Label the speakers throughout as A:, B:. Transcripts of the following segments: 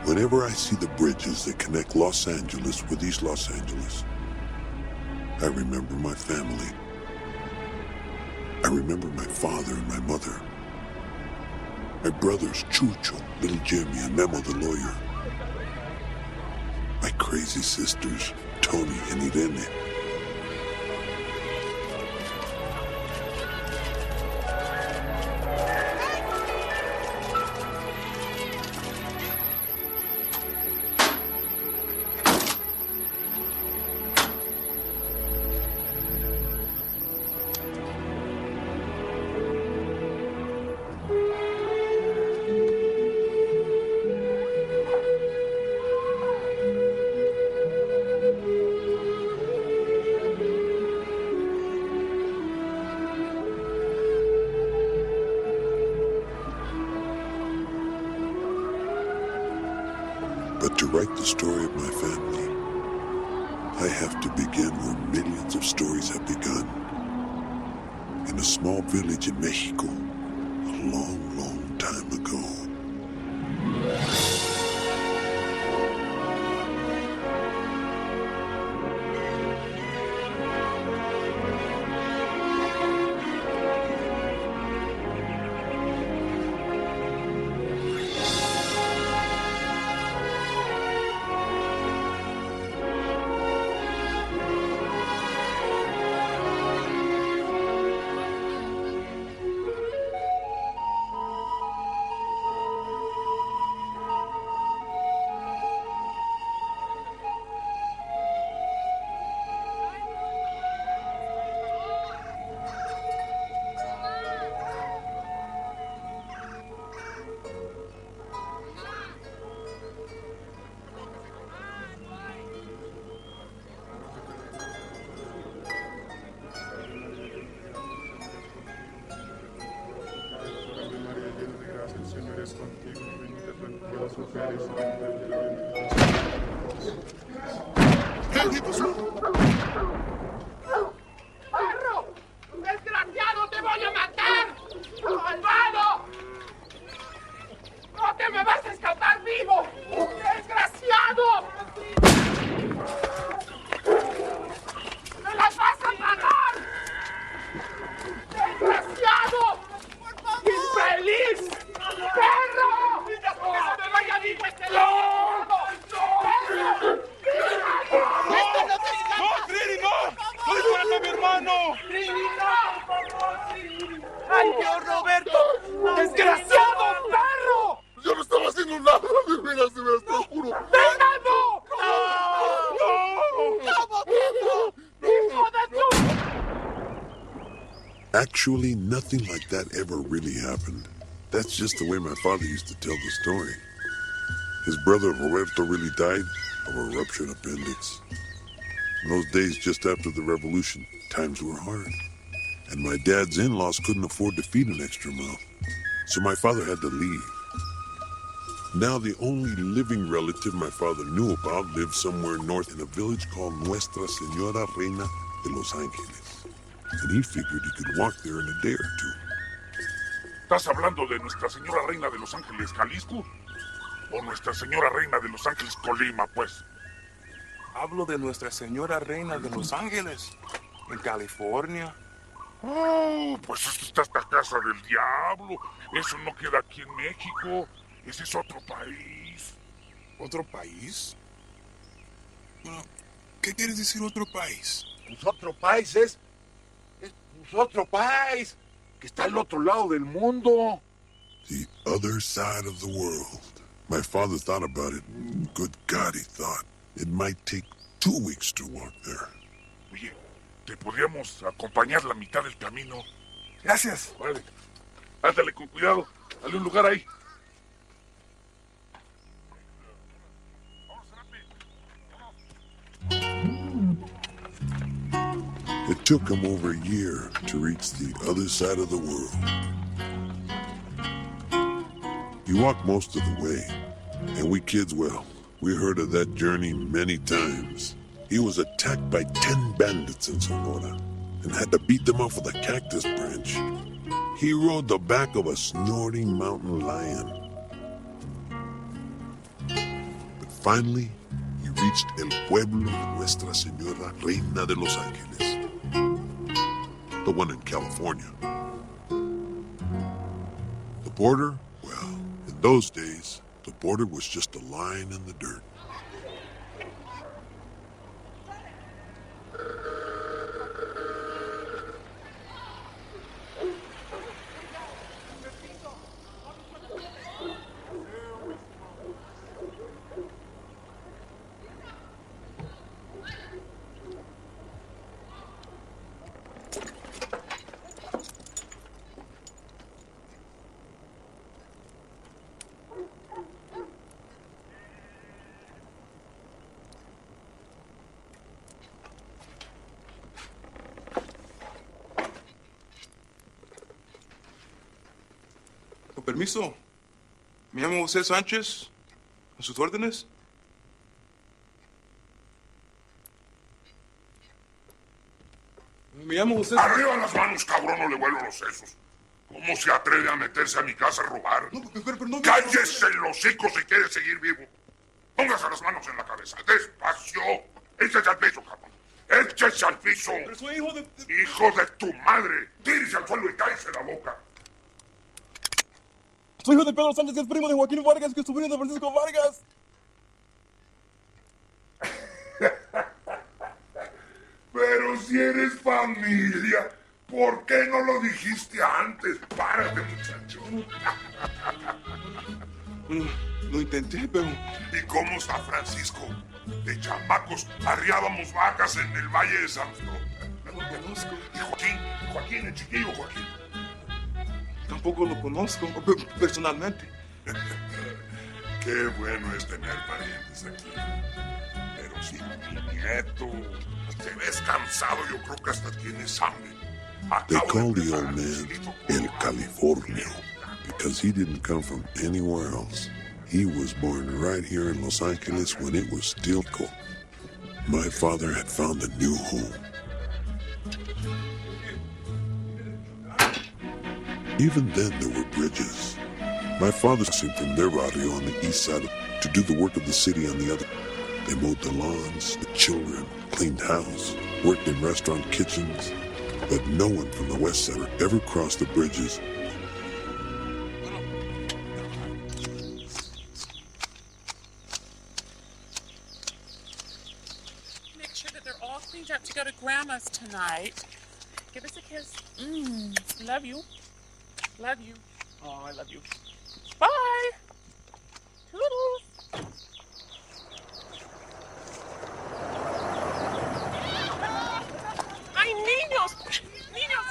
A: Whenever I see the bridges that connect Los Angeles with East Los Angeles, I remember my family. I remember my father and my mother. My brothers, Chucho, little Jimmy, and Memo the lawyer. My crazy sisters, Tony and Irene. But to write the story of my family, I have to begin where millions of stories have begun. In a small village in Mexico, a long, long time ago.
B: ¡Perro! ¡Desgraciado, te voy a matar! ¡Malvado! ¡No te me vas a escapar vivo! ¡Desgraciado! ¡Me las vas a pagar! ¡Desgraciado! ¡Infeliz! ¡Perro! ¡Que se me vaya vivo este loco! ¡Perro!
C: ¡No, Trini, no! ¡No dispares a mi hermano!
B: ¡Trini, no! ¡Por favor, Trini! ¡Ay, Dios, Roberto! ¡Desgraciado, perro!
A: Yo no estaba haciendo nada, de veras, te lo juro.
B: ¡Venganlo! ¡Hijo de tu!
A: Actually, nothing like that ever really happened. That's just the way my father used to tell the story. His brother Roberto really died of a ruptured appendix. In those days just after the revolution, times were hard. And my dad's in-laws couldn't afford to feed an extra mouth. So my father had to leave. Now the only living relative my father knew about lived somewhere north in a village called Nuestra Señora Reina de Los Ángeles. And he figured he could walk there in a day or two.
D: ¿Estás hablando de Nuestra Señora Reina de Los Ángeles, Jalisco? ¿O Nuestra Señora Reina de Los Ángeles, Colima, pues?
C: Hablo de Nuestra Señora Reina de Los Ángeles, en California.
D: Oh, pues esto está hasta casa del diablo. Eso no queda aquí en México. Ese es otro país.
C: ¿Otro país? Bueno, ¿qué quieres decir otro país?
E: Pues otro país es otro país que está al otro lado del mundo.
A: The other side of the world. My father thought about it. Good God, he thought. It might take 2 weeks to walk there.
D: Oye, ¿te podríamos acompañar la mitad del camino?
C: Gracias.
D: Vale. Ándale con cuidado. Dale un lugar ahí.
A: It took him over a year to reach the other side of the world. He walked most of the way, and we kids, well, we heard of that journey many times. He was attacked by 10 bandits in Sonora and had to beat them off with a cactus branch. He rode the back of a snorting mountain lion. Finally, he reached el pueblo de Nuestra Señora Reina de Los Ángeles, the one in California. The border, well, in those days, the border was just a line in the dirt.
C: Con permiso. Me llamo José Sánchez. ¿A sus órdenes? Me llamo José Sánchez.
D: Arriba las manos, cabrón, no le vuelo los sesos. ¿Cómo se atreve a meterse a mi casa a robar?
C: No, pero no...
D: ¡Cállese el hocico si quiere seguir vivo! Póngase las manos en la cabeza. ¡Despacio! ¡Échese al piso, cabrón! ¡Échese al piso!
C: Pero soy hijo de...
D: ¡Hijo de tu madre! ¡Tírese al suelo y cállese la boca!
C: Soy hijo de Pedro Sánchez, que es primo de Joaquín Vargas, que es sobrino de Francisco Vargas.
D: Pero si eres familia, ¿por qué no lo dijiste antes? Párate, muchacho.
C: Lo intenté, pero...
D: ¿Y cómo está Francisco? De chamacos arriábamos vacas en el Valle de San Flor.
C: No lo conozco.
D: ¿Y Joaquín, el chiquillo Joaquín?
C: Tampoco lo conozco, personalmente.
D: Qué bueno es tener parientes aquí. Pero si mi nieto te ves cansado, yo creo que hasta tienes hambre.
A: They
D: Acabo
A: called
D: de
A: the old
D: preparar un
A: man
D: chilito
A: El
D: con
A: Californio because he didn't come from anywhere else. He was born right here in Los Angeles when it was still cold. My father had found a new home. Even then, there were bridges. My father came from their barrio on the east side to do the work of the city on the other. They mowed the lawns, the children, cleaned house, worked in restaurant kitchens, but no one from the west side ever crossed the bridges.
F: Make sure that they're all cleaned up to go to Grandma's tonight. Give us a kiss. Love you. Love you. Oh, I love you. Bye. Toodles. ¡Ay, niños! ¡Niños!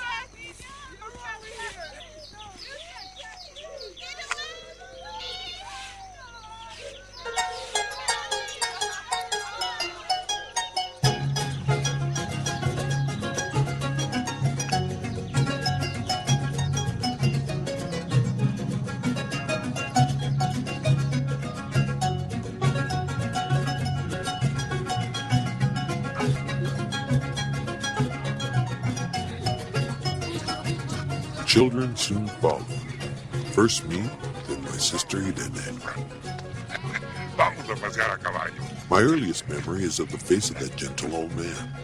A: Children soon followed. First me, then my sister Irene.
D: Vamos a pasear a caballo.
A: My earliest memory is of the face of that gentle old man,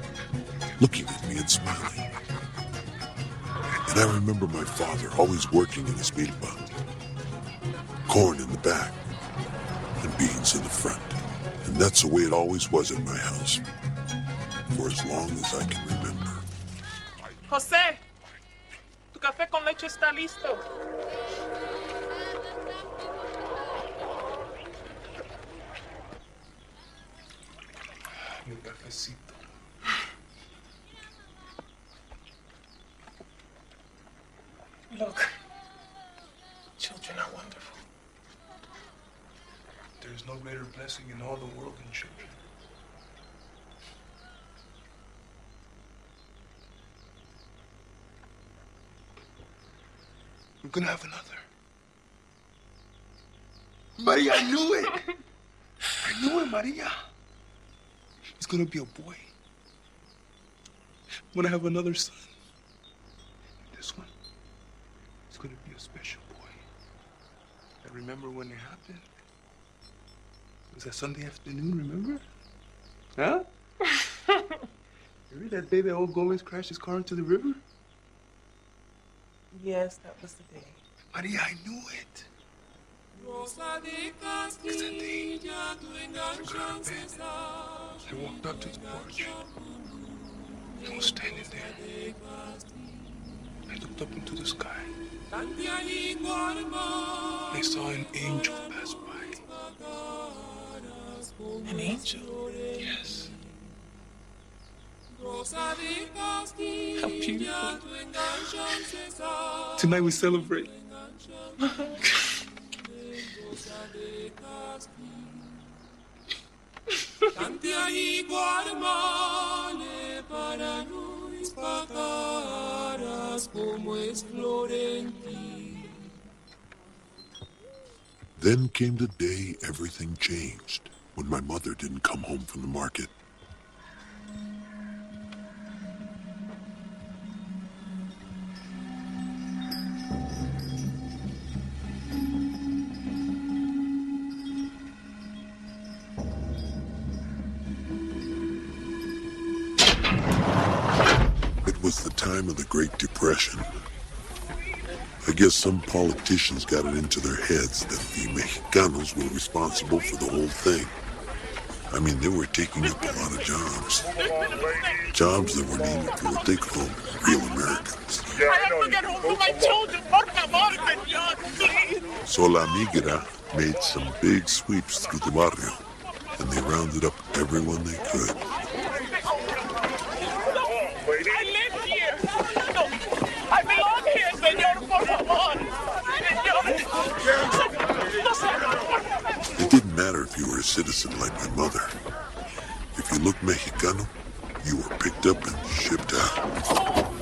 A: looking at me and smiling. And I remember my father always working in his milpa. Corn in the back and beans in the front. And that's the way it always was in my house, for as long as I can remember.
F: José, tu café con leche está listo.
C: Mi cafecito.
F: Look, children are wonderful.
C: There is no greater blessing in all the world than children. We're gonna have another. Maria, I knew it! I knew it, Maria. It's gonna be a boy. I'm gonna have another son. This one is gonna be a special boy. I remember when it happened. It was that Sunday afternoon, remember? Huh? Remember that day that old Gomez crashed his car into the river?
F: Yes, that was the day.
C: Maria, I knew it. Because that day, I got out of bed. I walked up to the porch. I was standing there. I looked up into the sky. I saw an angel pass by.
F: An angel?
C: Yes.
F: How beautiful.
C: Tonight we celebrate.
A: Then came the day everything changed, when my mother didn't come home from the market. It was the time of the Great Depression. I guess some politicians got it into their heads that the Mexicanos were responsible for the whole thing. I mean, they were taking up a lot of jobs. Jobs that were needed for what they called real Americans.
B: I have to get home to my children. Por favor, señor, please.
A: So La Migra made some big sweeps through the barrio, and they rounded up everyone they could.
B: I live here. No, I belong here, señor. Por favor. Señor.
A: It didn't matter if you were a citizen like my mother. If you looked Mexicano, you were picked up and shipped out.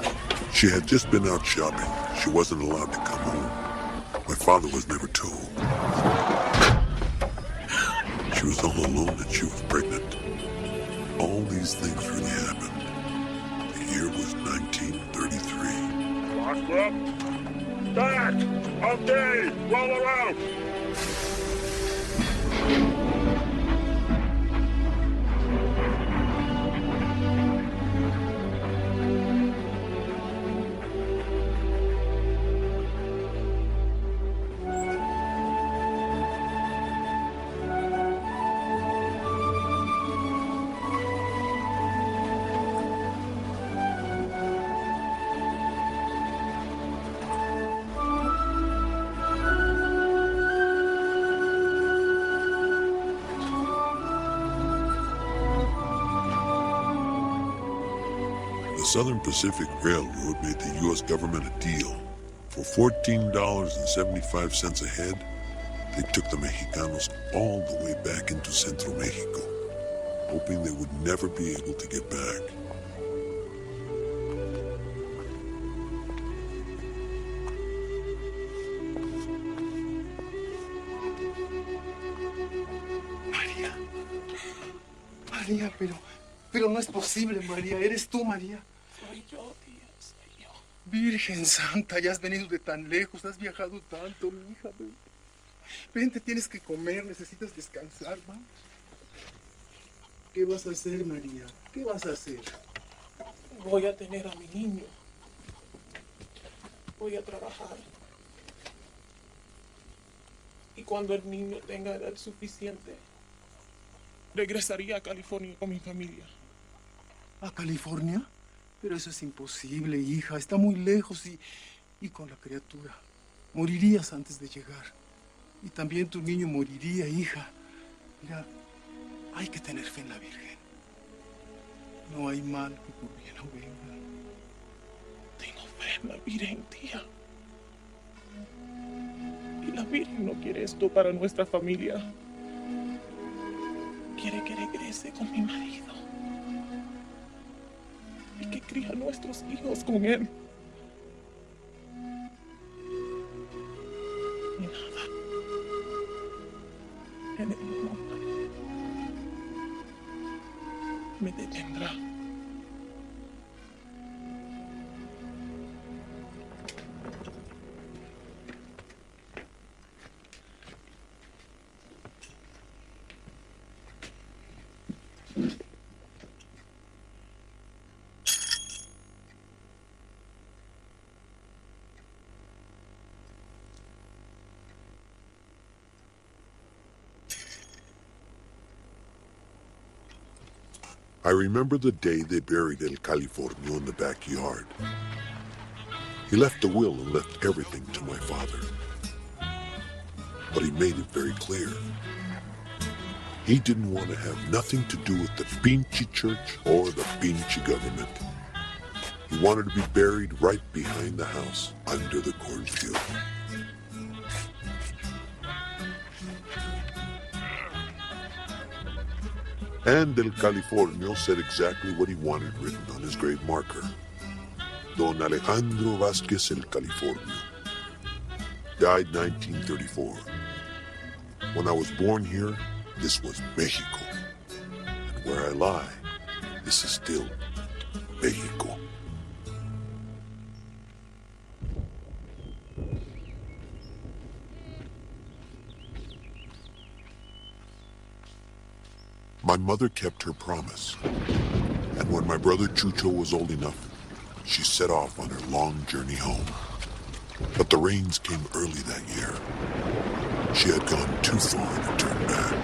A: She had just been out shopping. She wasn't allowed to come home. My father was never told. She was all alone and she was pregnant. All these things really happened. The year was 1933.
D: Locked up. Back. Okay. Roll around.
A: The Southern Pacific Railroad made the U.S. government a deal. For $14.75 a head, they took the Mexicanos all the way back into Central Mexico, hoping they would never be able to get back.
C: María. María, pero no es posible, María. Eres tú, María.
F: Soy yo, tía, soy yo.
C: Virgen Santa, ya has venido de tan lejos, has viajado tanto, mi hija. Ven. Vente, tienes que comer, necesitas descansar, vamos. ¿Qué vas a hacer, María? ¿Qué vas a hacer?
F: Voy a tener a mi niño. Voy a trabajar. Y cuando el niño tenga edad suficiente, regresaría a California con mi familia.
C: ¿A California? Pero eso es imposible, hija. Está muy lejos y con la criatura. Morirías antes de llegar. Y también tu niño moriría, hija. Mira, hay que tener fe en la Virgen. No hay mal que por bien no venga.
F: Tengo fe en la Virgen, tía. Y la Virgen no quiere esto para nuestra familia. Quiere que regrese con mi marido. Y que cría a nuestros hijos con él. Y nada. En el mundo me detendrá.
A: I remember the day they buried El Californio in the backyard. He left a will and left everything to my father. But he made it very clear. He didn't want to have nothing to do with the Pinche church or the Pinche government. He wanted to be buried right behind the house, under the cornfield. And El Californio said exactly what he wanted written on his grave marker. Don Alejandro Vázquez El Californio. Died 1934. When I was born here, this was Mexico. And where I lie, this is still Mexico. My mother kept her promise. And when my brother Chucho was old enough, she set off on her long journey home. But the rains came early that year. She had gone too far to turn back.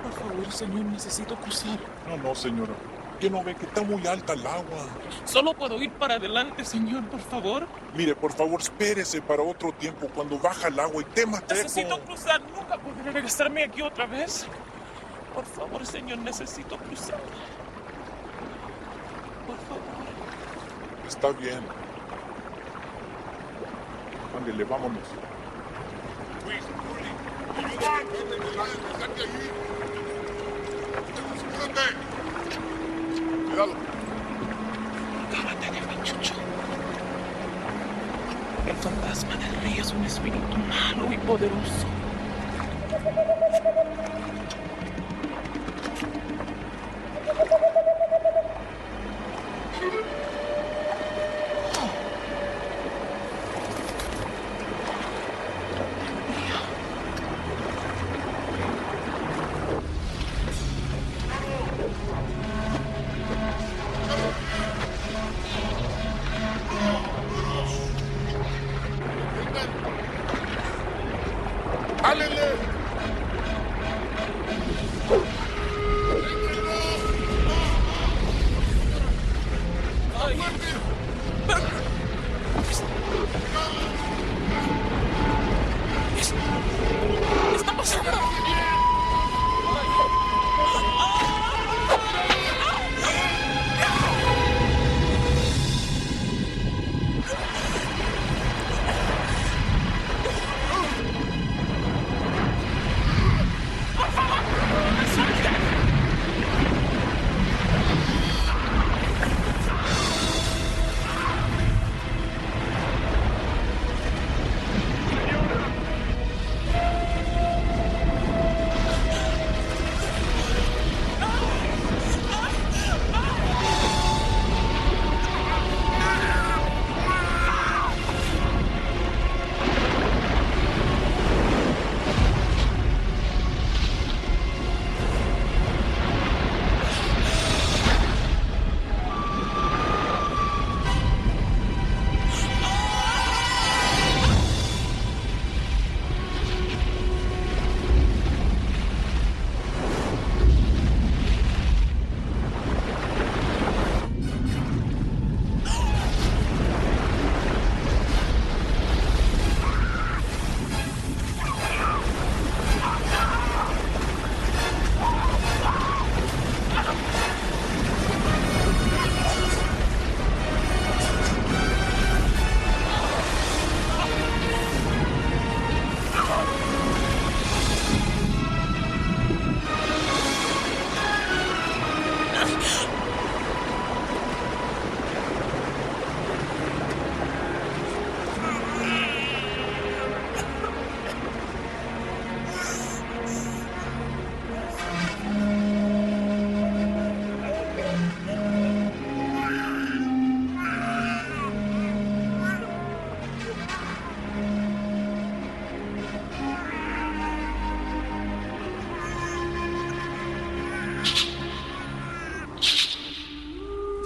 F: Por favor, señor, necesito cruzar.
E: No, señora. ¿Qué no ve que está muy alta el agua?
F: Solo puedo ir para adelante, señor, por favor.
E: Mire, por favor, espérese para otro tiempo cuando baja el agua y témate.
F: Necesito cruzar. Nunca podré regresarme aquí otra vez. Por favor, señor, necesito cruzar. Por favor.
E: Está bien. Ándele, vámonos.
D: Luis, ayuda. Salte ahí. Apúrate. Cuidado.
F: Cámate de mí, Chucho. El fantasma del rey es un espíritu malo y poderoso.
D: ¡Jálenle!
F: Ay. ¿Qué está pasando?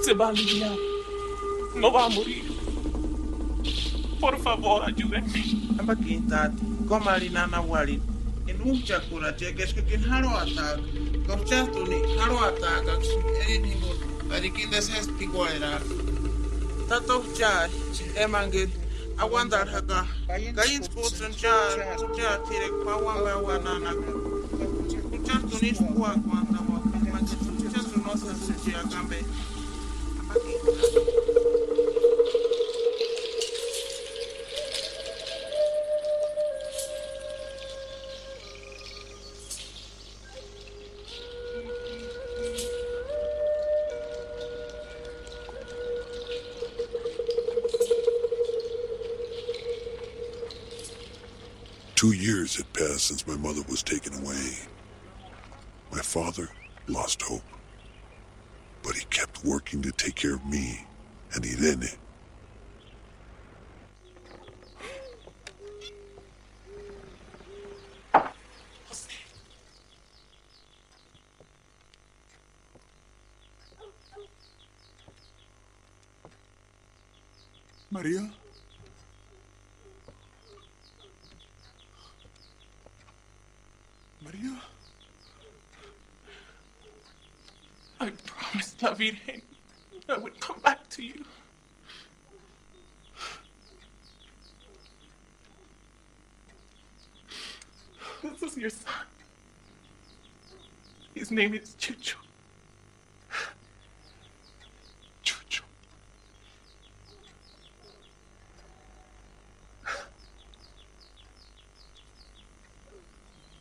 F: se va a aliviar. No va a morir. Por favor, ayúdenme.
G: Ambakita, Gomarinana Warin, in Umchakura, Jekeskin Haro attack, Gopchatuni, Haro attack, anything, Arikin the Sest Piguera. Tato Chad, Emangit, I wonder Haka, Gain Sports and Chad, Tirek, Pawanana, Kuchatuni, Kuakwanda, just to not say Agambe.
A: 2 years had passed since my mother was taken away. My father lost hope, but he kept working to take care of me and Irene.
C: Maria? Maria?
F: I promised La Virgen I would come back to you. This is your son. His name is Chucho.
C: Chucho.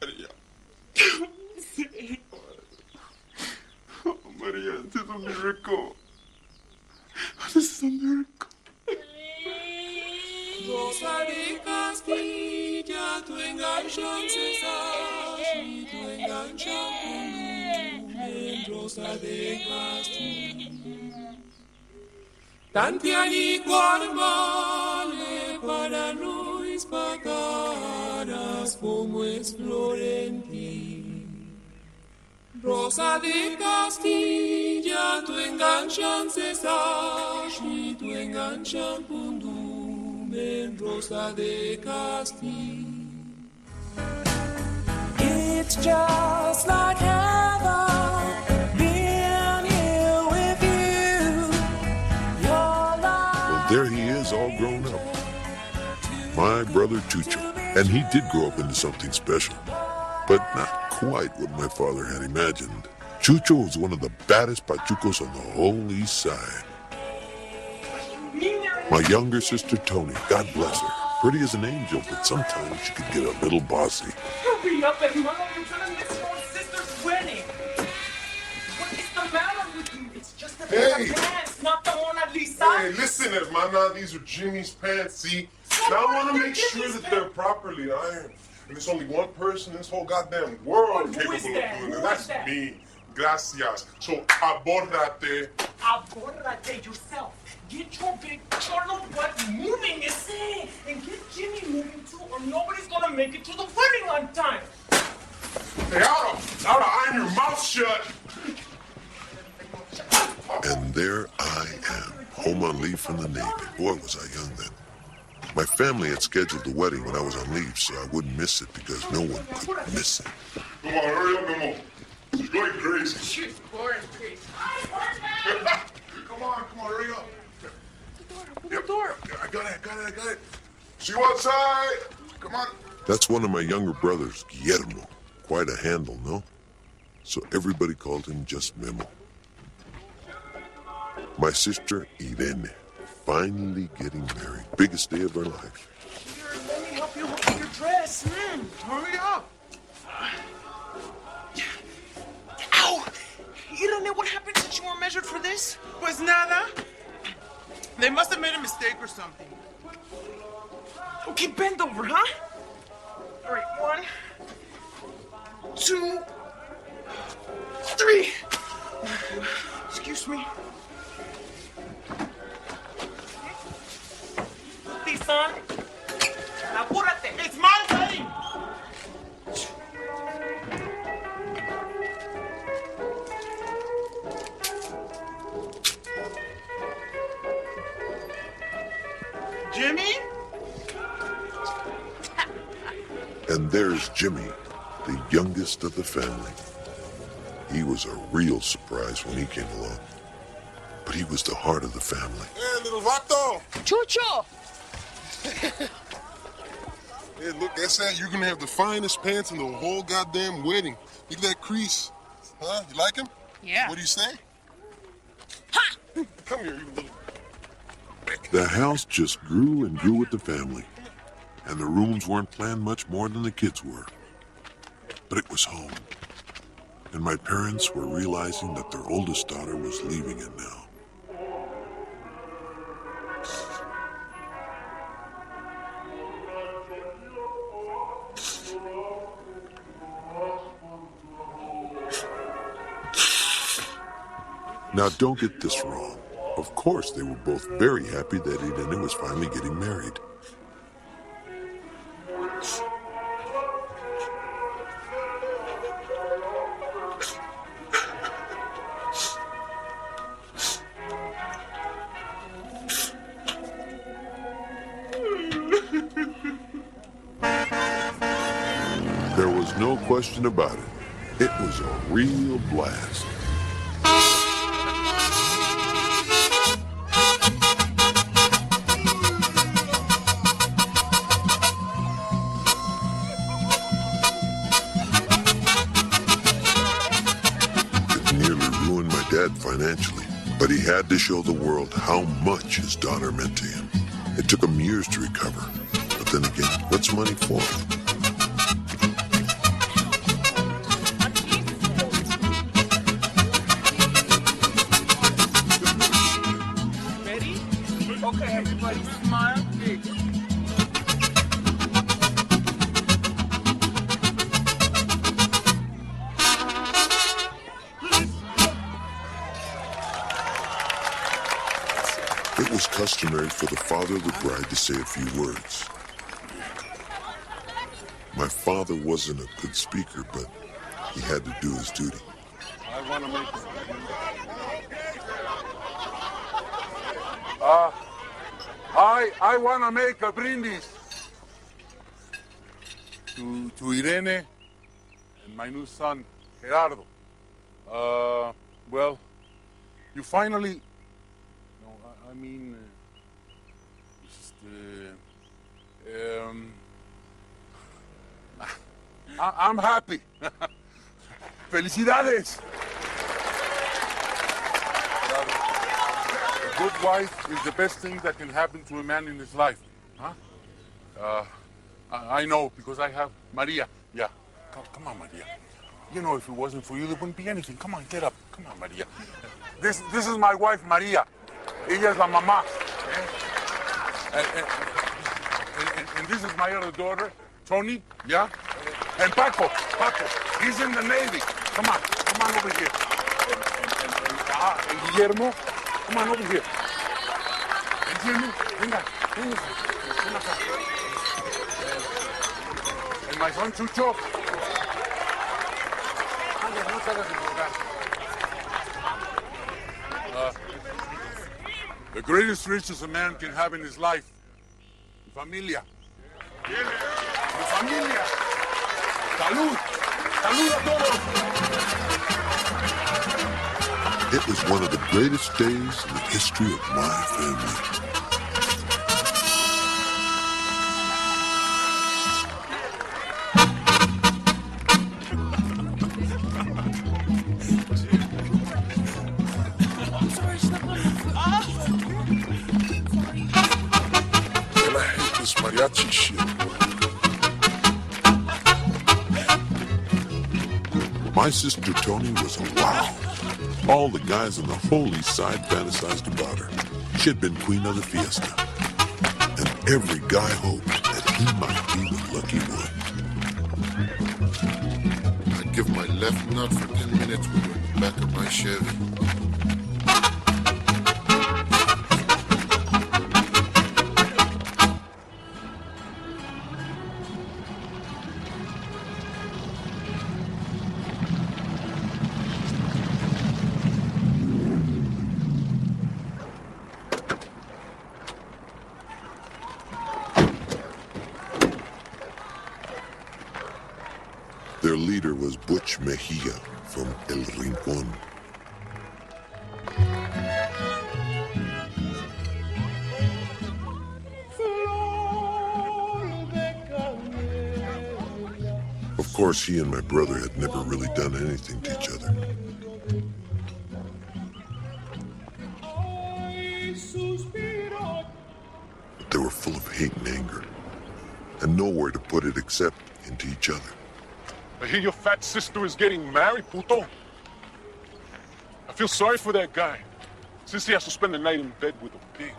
C: Maria.
F: Sí.
C: Oh, Maria, this is a miracle. This is a miracle.
B: Rosa de Castilla, tu enganchas y tu enganchas en Rosa de Castilla. Tantiani guarmale para Luis pagaras como es Florentín. Rosa de Castilla, tu enganchas y tu enganchas en Rosa de Castilla. It's just like heaven being here with you.
A: Well, there he is, all grown up. My brother Chucho. And he did grow up into something special, but not quite what my father had imagined. Chucho was one of the baddest pachucos on the whole east side. My younger sister Tony, God bless her, pretty as an angel, but sometimes she could get a little bossy.
B: Hurry up, hermano, you're gonna miss your sister's wedding. What is the matter with you? It's just a pair of pants, not the Mona Lisa.
D: Hey, listen, hermana, these are Jimmy's pants, see? Now I want to make sure that they're properly ironed. And there's only one person in this whole goddamn world
B: Who is
D: capable
B: that?
D: of doing
B: Who
D: it.
B: is
D: That's
B: that?
D: me. Gracias. So, abórrate.
B: Abórrate yourself. Get your big chorno butt moving, you see? And get Jimmy moving too, or nobody's gonna make it to the wedding on time.
D: Hey, oughta iron your mouth shut.
A: And there I am, home on leave from the Navy. Boy, was I young then. My family had scheduled the wedding when I was on leave, so I wouldn't miss it because no one could miss it.
D: Come on, hurry up, Memo. She's going crazy.
F: She's boring, crazy.
D: Come on, hurry up.
F: Open the door.
D: Yeah, I got it. See you outside. Come on.
A: That's one of my younger brothers, Guillermo. Quite a handle, no? So everybody called him just Memo. My sister, Irene, finally getting married. Biggest day of her life.
B: Here, let me help you with your dress.
G: Hurry up!
B: Ow! Irene, what happened since you were measured for this?
G: Pues nada. They must have made a mistake or something.
B: Okay, bend over, huh? All right, 1, 2, 3. Excuse me. Son, apúrate.
G: It's my wedding!
A: And there's Jimmy, the youngest of the family. He was a real surprise when he came along. But he was the heart of the family.
H: Hey, little vato!
I: Chucho!
H: Hey, look, that's that. You're gonna have the finest pants in the whole goddamn wedding. Look at that crease. Huh? You like him?
I: Yeah.
H: What do you say?
I: Ha!
H: Come here, you little...
A: The house just grew and grew with the family. And the rooms weren't planned much more than the kids were. But it was home. And my parents were realizing that their oldest daughter was leaving it now. Now, don't get this wrong. Of course, they were both very happy that Irene was finally getting married. There was no question about it. It was a real blast. Financially, but he had to show the world how much his daughter meant to him. It took him years to recover, but then again, what's money for?
B: Ready? Okay, everybody, smile big.
A: It was customary for the father of the bride to say a few words. My father wasn't a good speaker, but he had to do his duty.
E: I want to make... I want to make a brindis to Irene and my new son, Gerardo. Well, you finally... No, I mean... I'm happy. Felicidades. A good wife is the best thing that can happen to a man in his life. Huh? I know because I have Maria. Yeah. Come on, Maria. You know, if it wasn't for you, there wouldn't be anything. Come on, get up. Come on, Maria. This is my wife, Maria. Ella es la mamá. And this is my other daughter, Tony. Yeah. And Paco, he's in the Navy. Come on over here. And Guillermo, come on over here. Guillermo, venga acá. And my son Chucho. No salgas de lugar. The greatest riches a man can have in his life, Familia. Familia. Salud! Salud a todos!
A: It was one of the greatest days in the history of my family.
H: And I hate this mariachi shit.
A: My sister Tony was a wow. All the guys on the whole east side fantasized about her. She had been queen of the fiesta. And every guy hoped that he might be the lucky one.
H: I'd give my left nut for 10 minutes with the back of my Chevy.
A: Their leader was Butch Mejia from El Rincón. Of course, he and my brother had never really done anything to each other. But they were full of hate and anger, and nowhere to put it except into each other.
E: I hear your fat sister is getting married, puto. I feel sorry for that guy, since he has to spend the night in bed with a pig.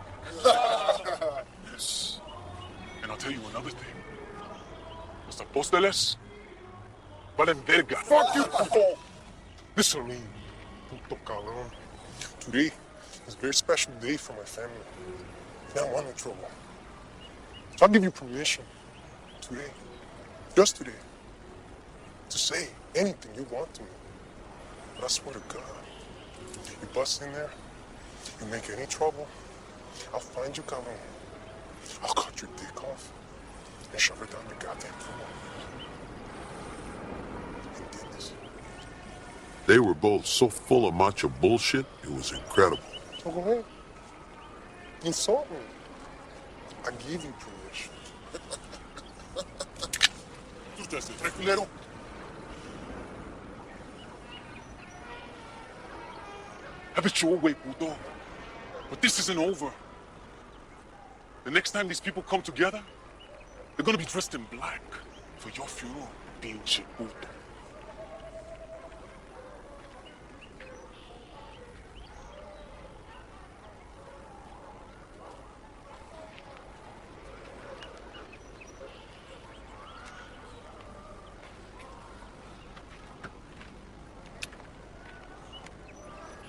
E: And I'll tell you another thing. Los apóstoles valen verga.
H: Fuck you, puto. Listen to me, puto cabrón. Today is a very special day for my family. I don't want no trouble. So I'll give you permission today, just today, to say anything you want to me. But I swear to God, you bust in there, you make any trouble, I'll find you, cabrón. I'll cut your dick off and shove it down your goddamn throat. ¿Entiendes?
A: They were both so full of macho bullshit, it was incredible.
H: So go ahead. Insult me. I give you permission.
E: Tú estás tranquilero. Have it your way, puto. But this isn't over. The next time these people come together, they're gonna be dressed in black for your funeral, pinche puto.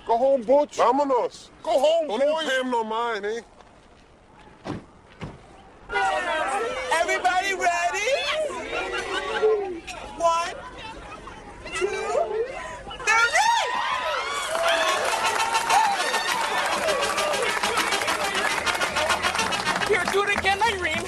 H: Go home, Butch. Vámonos. Go home,
E: Don't
H: boy.
E: even
H: pay him no mind, eh?
G: Everybody ready? 1, 2, 3.
F: Here, do it again, Irene.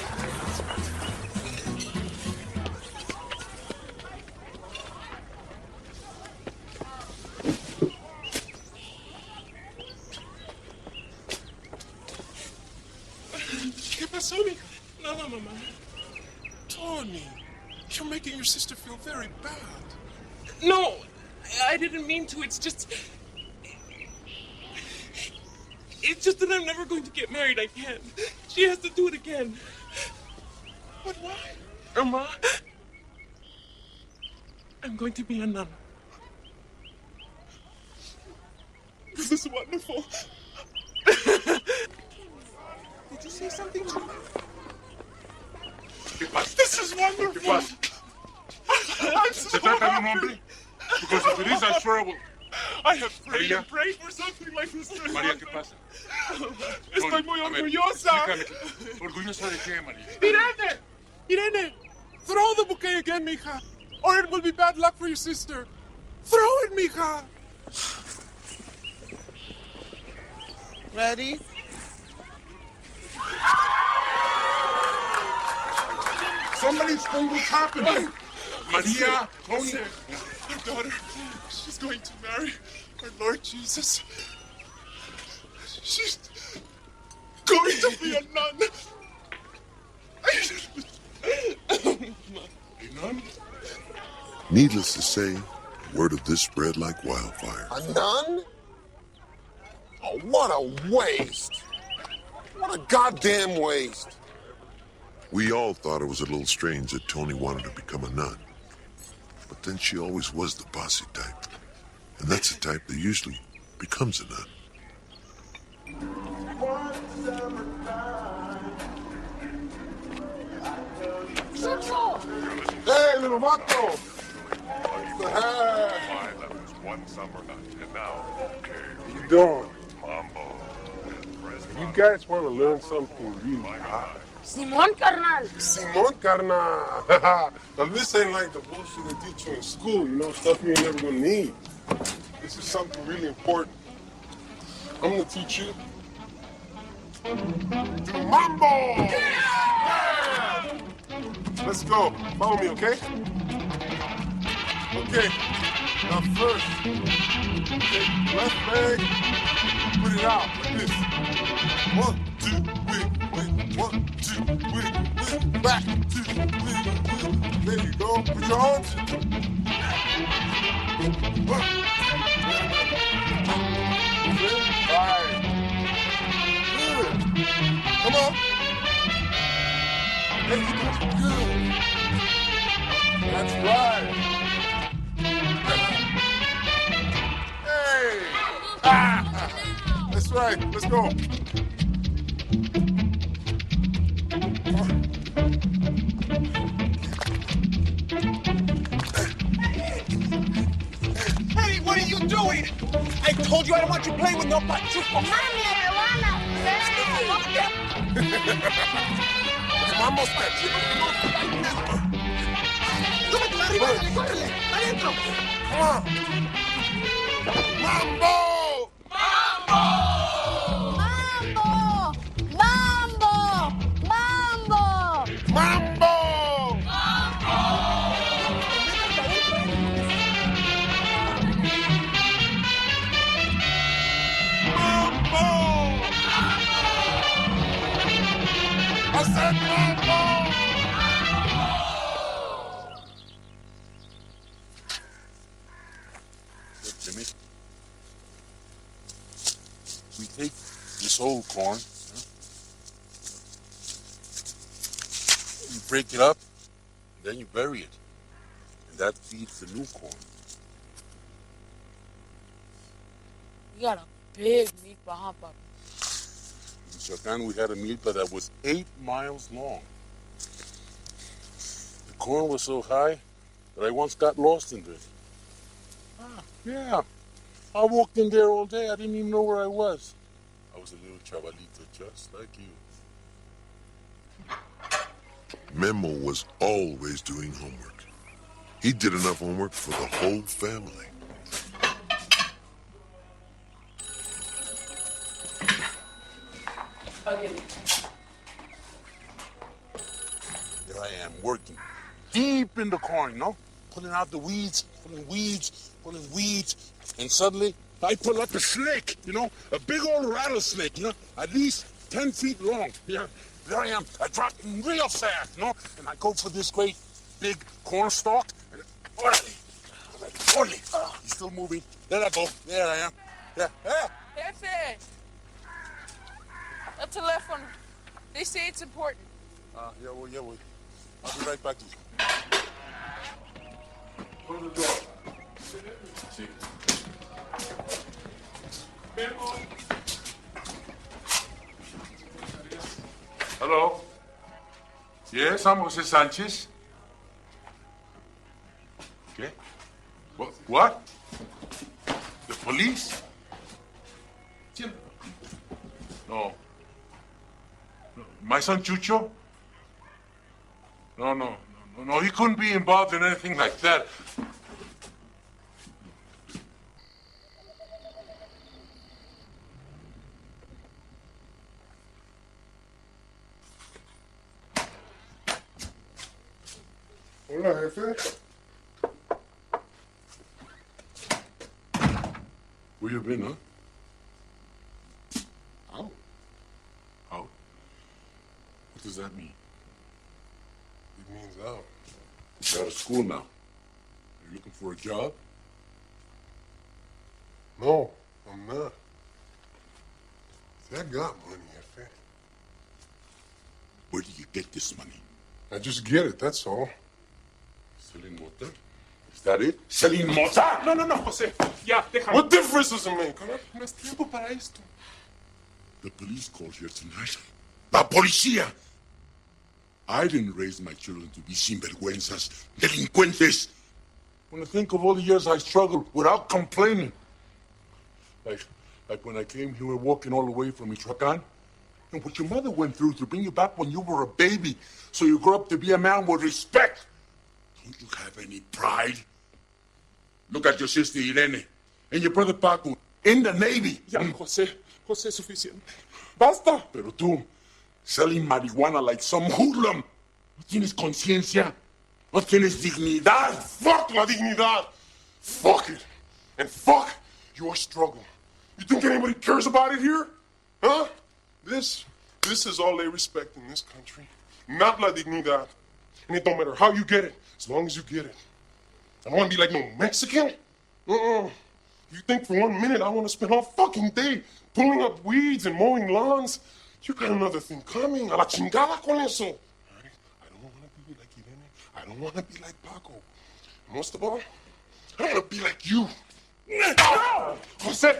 H: ¿Qué pasó, mija? Nada, mamá. Tony, you're making your sister feel very bad.
B: No, I didn't mean to. It's just that I'm never going to get married. I can't. She has to do it again.
H: But why?
B: Irma, I'm going to be a nun. This is wonderful.
H: Did you say something to me?
E: ¿Qué pasa?
B: This is
E: ¿Qué
B: wonderful.
E: pasa?
B: I'm so
E: ¿Se trata de un
B: happy.
E: hombre? Because if it is, I swear I will.
B: I have prayed
E: María.
B: and prayed for something like this.
E: María, ¿qué pasa?
B: Estoy muy
E: A ver,
B: orgullosa.
E: explícame. ¿Orgullosa de qué, María?
G: Irene! Irene! Throw the bouquet again, mija. Or it will be bad luck for your sister. Throw it, mija. Ready?
H: Somebody explain what's happening.
E: María, Tony.
B: Our daughter, she's going to marry our Lord Jesus. She's going to be a nun.
E: ¿Y nun?
A: Needless to say, word of this spread like wildfire.
H: A nun? Oh, what a waste. What a goddamn waste.
A: We all thought it was a little strange that Tony wanted to become a nun. But then she always was the bossy type. And that's the type that usually becomes a nun.
H: Hey, little vato.
D: Why, that was one summer, and now, okay,
H: How you doing?
D: mambo.
H: You guys want to learn something really hot?
I: Simón, carnal.
H: Simón, carnal. Now, this ain't like the bullshit they teach you in school, you know, stuff you ain't never gonna need. This is something really important. I'm gonna teach you to mambo! Yeah! Let's go. Follow me, okay?
E: Okay, now first, take left leg, put it out like this. 1, 2, wiggle, 1, 2, wiggle, back, 2, wiggle. There you go. Put your arms. 1, right. Good. Come on. There you go. Good. That's right. Hey! Ah! That's right. Let's go.
B: Hey, what are you doing? I told you I don't want you playing with no pachucos.
I: Mami, me van a hacer.
E: Vamos, cachito.
B: ¡Súbete arriba! ¡Córrele! ¡Adentro!
E: Come on. Mambo!
I: Mambo, mambo, mambo.
E: Mambo! Mambo! I said mambo! Look, Jimmy. We take this old corn, you break it up, and then you bury it. And that feeds the new corn.
F: You got a big meat behind, Papa.
E: In Chacán, we had a milpa that was 8 miles long. The corn was so high that I once got lost in it. Yeah. I walked in there all day. I didn't even know where I was. I was a little chavalito just like you.
A: Memo was always doing homework. He did enough homework for the whole family.
E: There I am, working deep in the corn, you know? Pulling out the weeds, pulling weeds, and suddenly I pull up a snake, you know? A big old rattlesnake, you know? At least 10 feet long. Yeah, there I am. I drop him real fast, you know? And I go for this great big corn stalk, and orderly. He's still moving. There I go. There I am. Yeah.
F: Jefe! El teléfono. They say it's important.
E: Yeah, well. I'll be right back to you. Close the door. See. Hello? Yes, I'm Jose Sanchez. Okay. What? The police? No. My son Chucho? No, he couldn't be involved in anything like that.
H: Hola, jefe.
E: Where you been, huh?
H: Out.
E: Out? What does that mean?
H: It means out.
E: You're out of school now. Are you looking for a job?
H: No, I'm not. See, I got money, jefe.
E: Where do you get this money?
H: I just get it, that's all.
E: Selling mota? Is that it? Selling mota?
B: No, José. Ya, déjalo.
H: What difference does it make? No es tiempo para esto.
E: The police called here tonight. La policía! I didn't raise my children to be sinvergüenzas, delincuentes. When I think of all the years I struggled without complaining. Like when I came here walking all the way from Michoacán, and what your mother went through to bring you back when you were a baby, so you grow up to be a man with respect. Don't you have any pride? Look at your sister Irene and your brother Paco in the Navy.
G: Ya, José, es suficiente. ¡Basta!
E: Pero tú, selling marihuana like some hoodlum. ¿No tienes conciencia? ¿No tienes dignidad?
H: Fuck la dignidad. Fuck it. And fuck your struggle. You think anybody cares about it here? Huh? This is all they respect in this country. Not la dignidad. And it don't matter how you get it, as long as you get it. I don't want to be like no Mexican. You think for 1 minute I want to spend all fucking day pulling up weeds and mowing lawns? You got another thing coming. A la chingada con eso. I don't want to be like Irene. I don't want to be like Paco. Most of all, I want to be like you.
E: ¡No! ¡José!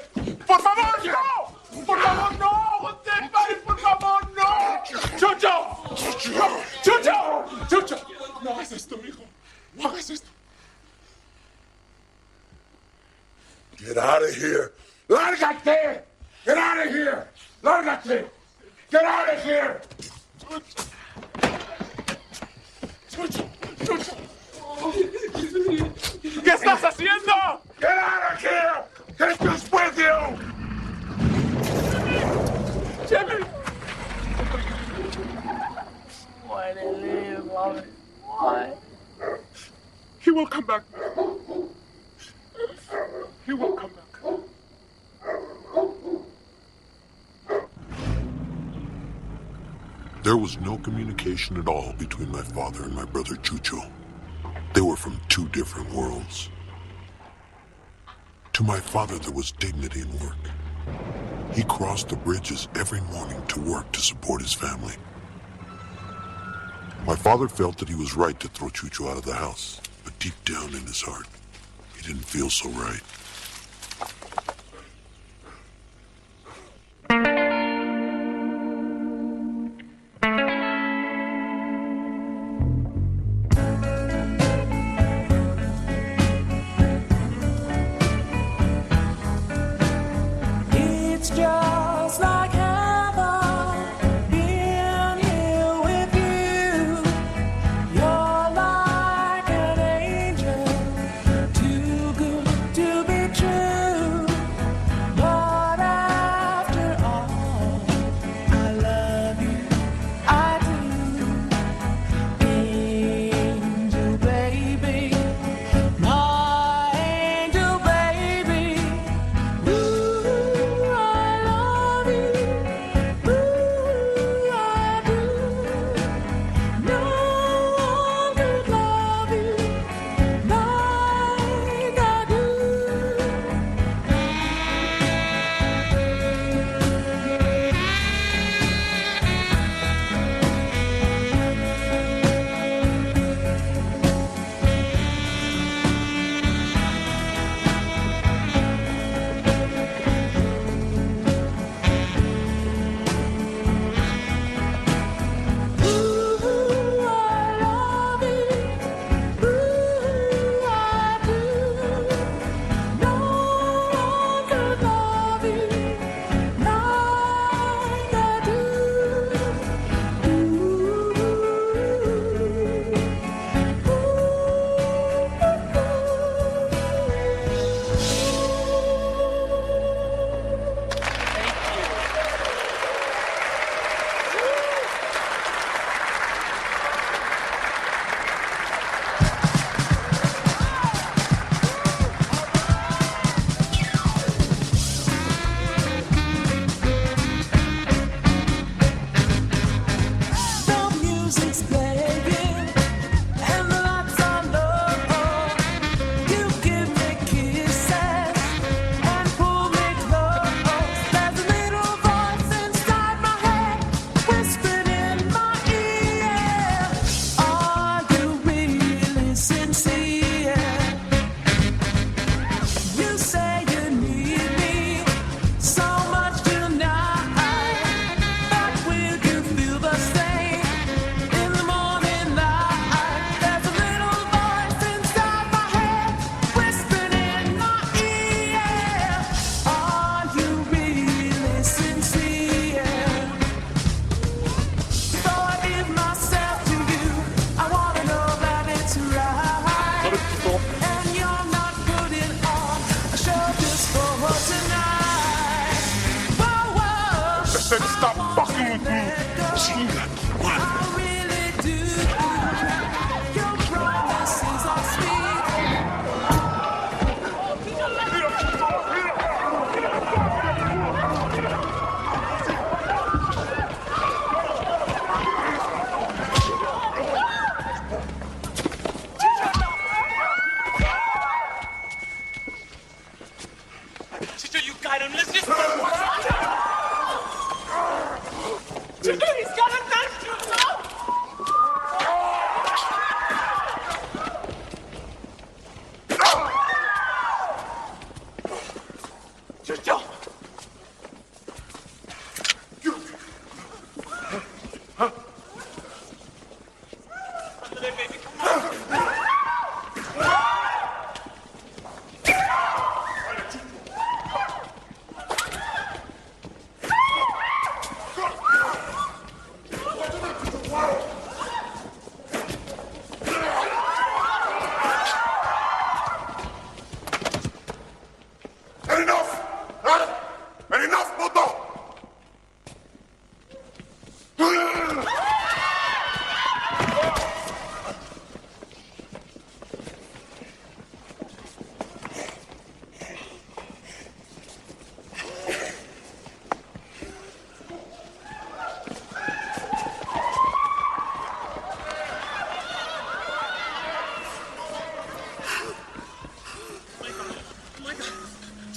E: ¡Por favor, no! ¡Por favor, no! ¡José, pare, por favor, no! ¡Chucho! ¡Chucho! ¡Chucho!
H: No hagas esto, hijo. No hagas esto.
D: Get out of here.
E: ¡Lárgate! ¡Get out of here! ¡Lárgate! ¡Get out of here!
H: Chucho, Chucho.
E: ¿Qué estás haciendo? Get out of here! Take this with you! Jimmy!
B: Why they leave, Robert? Why?
H: He will come back. He will come back.
A: There was no communication at all between my father and my brother Chucho. They were from two different worlds. To my father, there was dignity in work. He crossed the bridges every morning to work to support his family. My father felt that he was right to throw Chucho out of the house, but deep down in his heart, he didn't feel so right.
B: It's just like heaven being here with you. You're like an angel, too good to be true.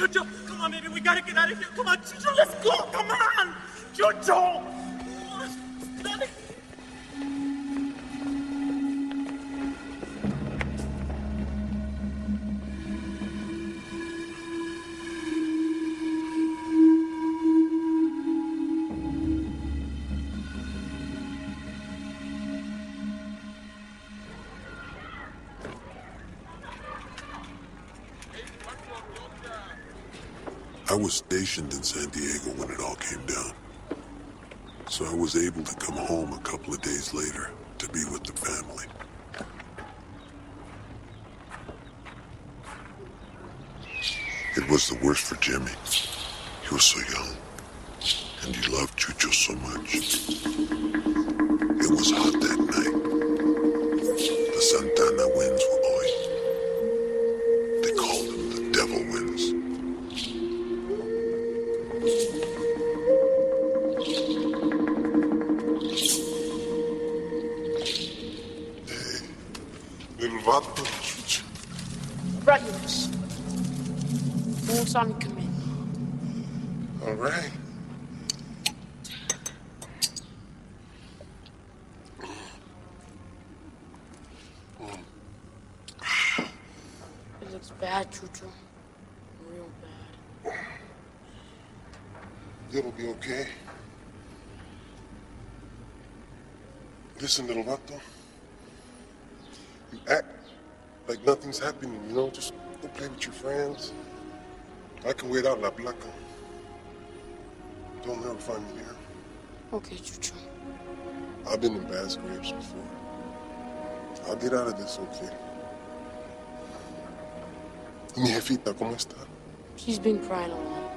B: Chucho, come on, baby, we gotta get out of here. Come on, Chucho, let's go. Come on, Chucho. Dale.
A: I was stationed in San Diego when it all came down. So I was able to come home a couple of days later to be with the family. It was the worst for Jimmy. He was so young, and he loved Chucho so much. It was hot that night. The Santana winds were blowing. They called them the devil winds.
H: Little vato, Chucho.
I: Regulars. Won't saw me come in.
H: All right.
I: It looks bad, Chucho. Real bad.
H: It'll be okay. Listen, little vato. You act like nothing's happening, you know? Just go play with your friends. I can wait out La Placa. Don't ever find me here.
I: Okay, Chucho.
H: I've been in bad scrapes before. I'll get out of this, okay? ¿Y mi jefita, cómo está?
I: She's been crying a lot.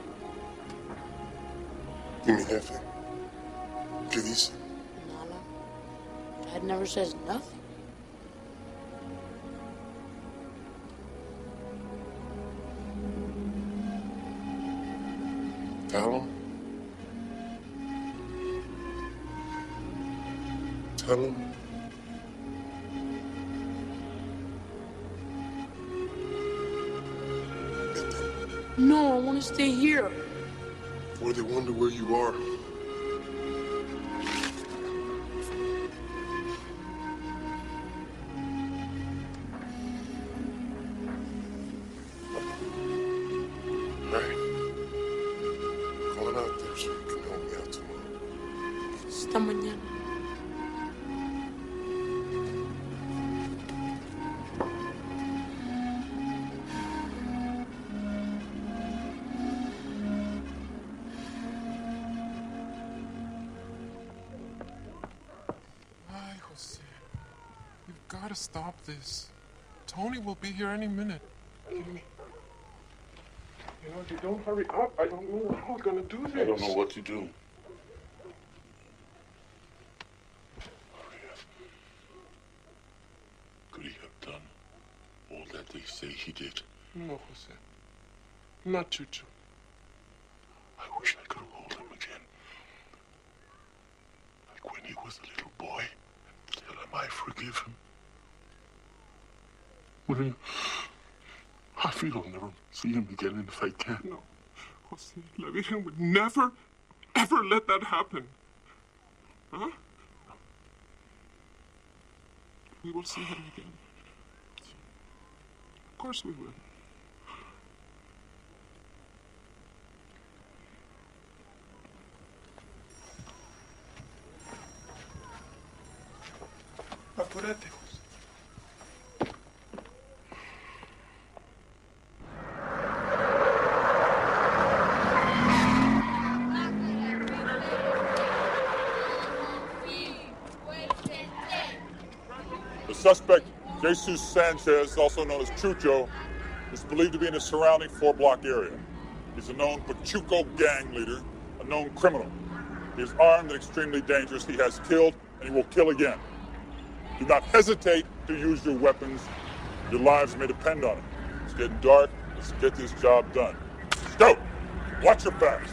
H: ¿Y mi jefe? ¿Qué dice?
I: Nana. Dad never says nothing.
H: Tell him. Tell him.
I: No, I want to stay here.
H: Or they wonder where you are. Right. Going out there so you can help me out tomorrow.
I: Hasta mañana.
G: Ay, Jose. You've got to stop this. Tony will be here any minute. You know, if you don't hurry up, I don't know how we're gonna do this.
E: I don't know what to do.
A: Could he have done all that they say he did?
G: No, Jose. Not Chucho.
A: I wish I could hold him again. Like when he was a little boy. Tell him I forgive him. Well, I feel I'll never see him again, and if I can.
G: No. Jose, La Virgen would never, ever let that happen. Huh? We will see him again. Of course we will. Apúrate, Jose.
E: The suspect, Jesus Sanchez, also known as Chucho, is believed to be in the surrounding 4-block area. He's a known Pachuco gang leader, a known criminal. He is armed and extremely dangerous. He has killed, and he will kill again. Do not hesitate to use your weapons. Your lives may depend on it. It's getting dark. Let's get this job done. Let's go. Watch your backs.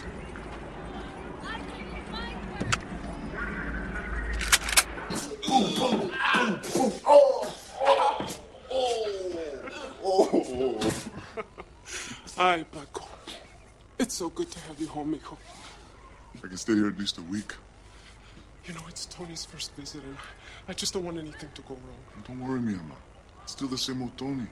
G: Ay, Paco. It's so good to have you home, mijo.
H: I can stay here at least a week.
G: You know, it's Tony's first visit, and I just don't want anything to go wrong.
H: Don't worry, mi ama. It's still the same old Tony.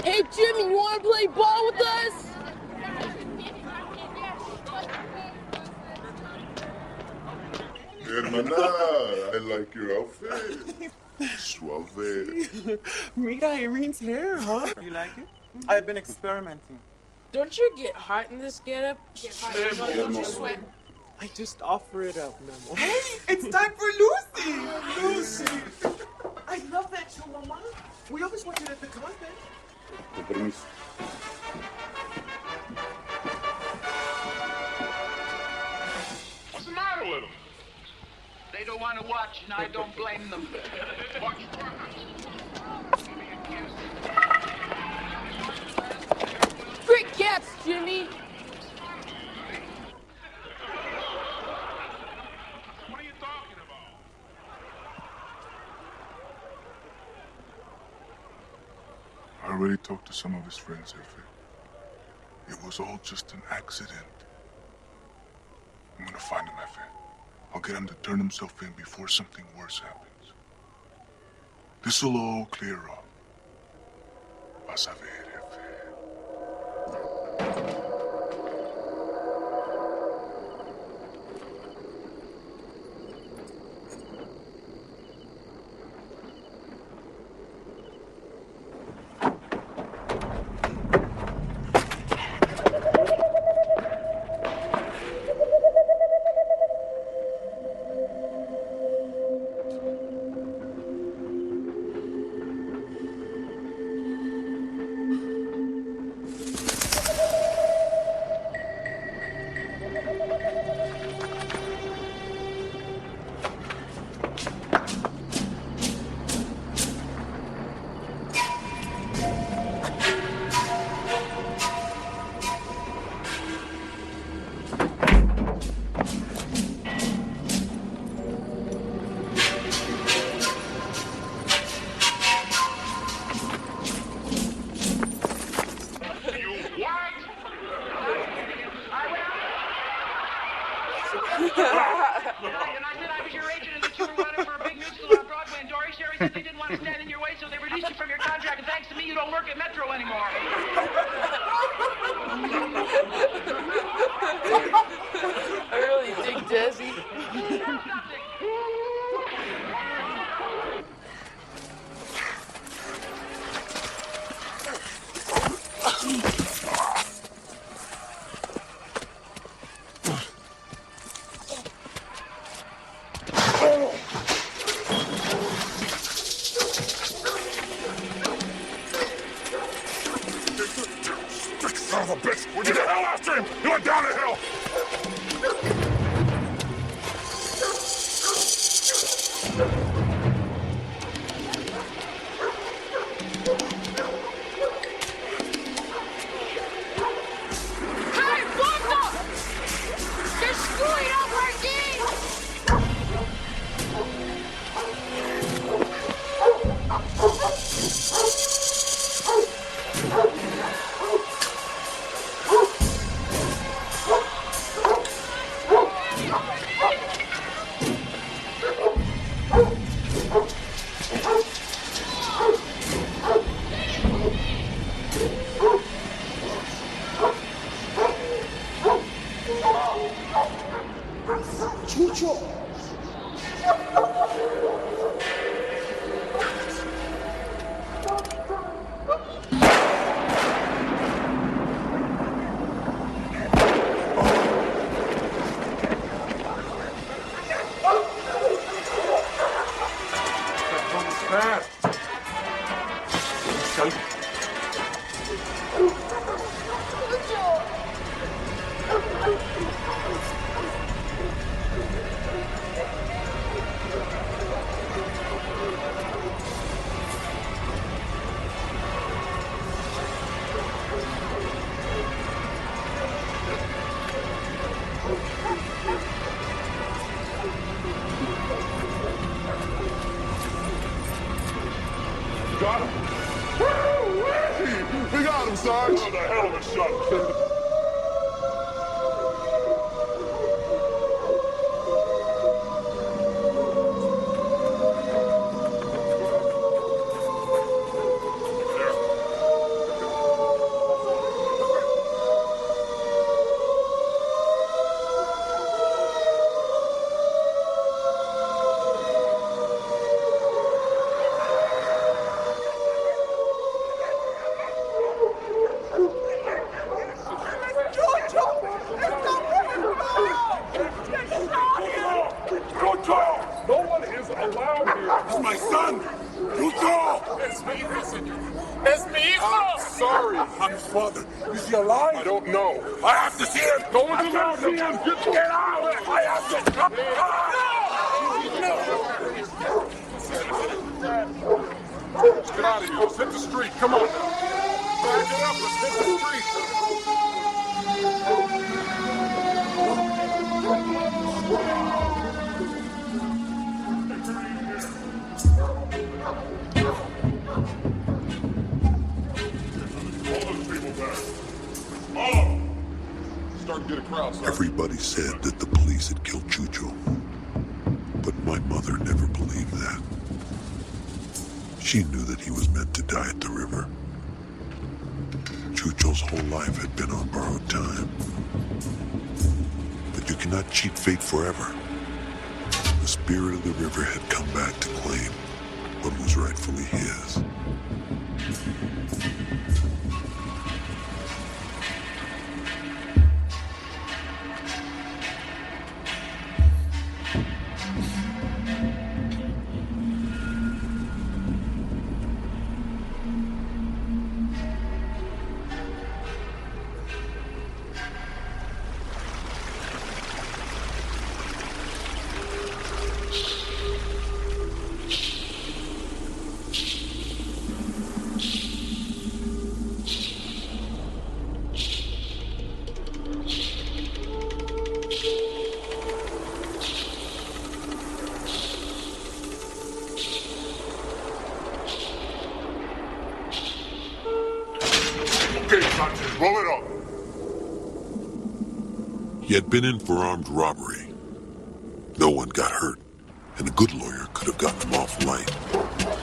I: Hey, Jimmy, you want to play ball with us?
H: Hermana, I like your outfit. Suave.
B: Mira Irene's hair, huh? You like it? I've been experimenting.
I: Don't you get hot in this getup?
B: Don't you sweat? I just offer it up, Memo. Hey, it's time for Lucy! Lucy! I love that show, Mama. We always watch it at the convent.
E: Con permiso.
J: What's the matter with them? They don't want to watch, and I don't blame them. Watch.
I: Great cats, Jimmy.
J: What are you talking about?
H: I already talked to some of his friends, Jefe. It was all just an accident. I'm gonna find him, Jefe. I'll get him to turn himself in before something worse happens. This'll all clear up. Vas a ver, Jefe.
J: And I said I was your agent and that you were running for a big musical on Broadway, and Dory Sherry said they didn't want to stand in your way, so they released you from your contract, and thanks to me, you don't work at Metro anymore.
I: I really dig Desi.
D: Son of a bitch! Would you get the hell after him? He went down the hill!
I: Hey, Bumbo! They're screwing up our game!
E: got him. We got him, Sarge. Oh, the hell of a shot. No one is allowed here. It's my son. Lucho!
F: Es mi hijo, señor. Es mi hijo!
E: I'm sorry. I'm his father. Is he alive? I don't know. I have to see him. No one's allowed to see him. Get out! I have to come. Let's get out of here. Let's hit the street. Come on. Get up. Let's hit the street.
A: Everybody said that the police had killed Chucho, but my mother never believed that. She knew that he was meant to die at the river. Chucho's whole life had been on borrowed time. But you cannot cheat fate forever. The spirit of the river had come back to claim what was rightfully his.
E: Roll it up.
A: He had been in for armed robbery. No one got hurt, and a good lawyer could have gotten him off light.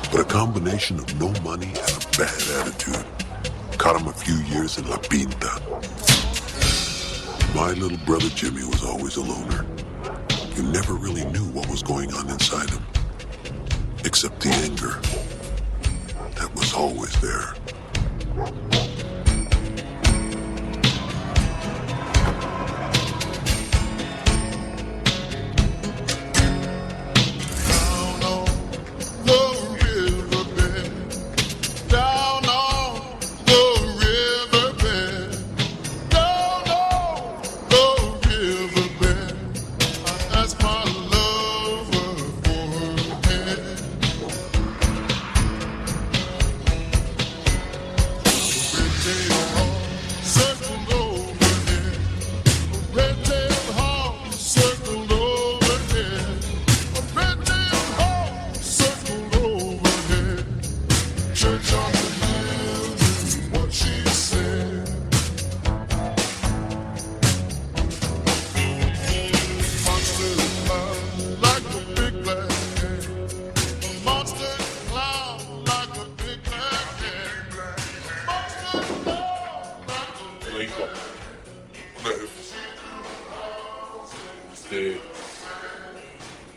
A: But a combination of no money and a bad attitude caught him a few years in La Pinta. My little brother Jimmy was always a loner. You never really knew what was going on inside him, except the anger that was always there.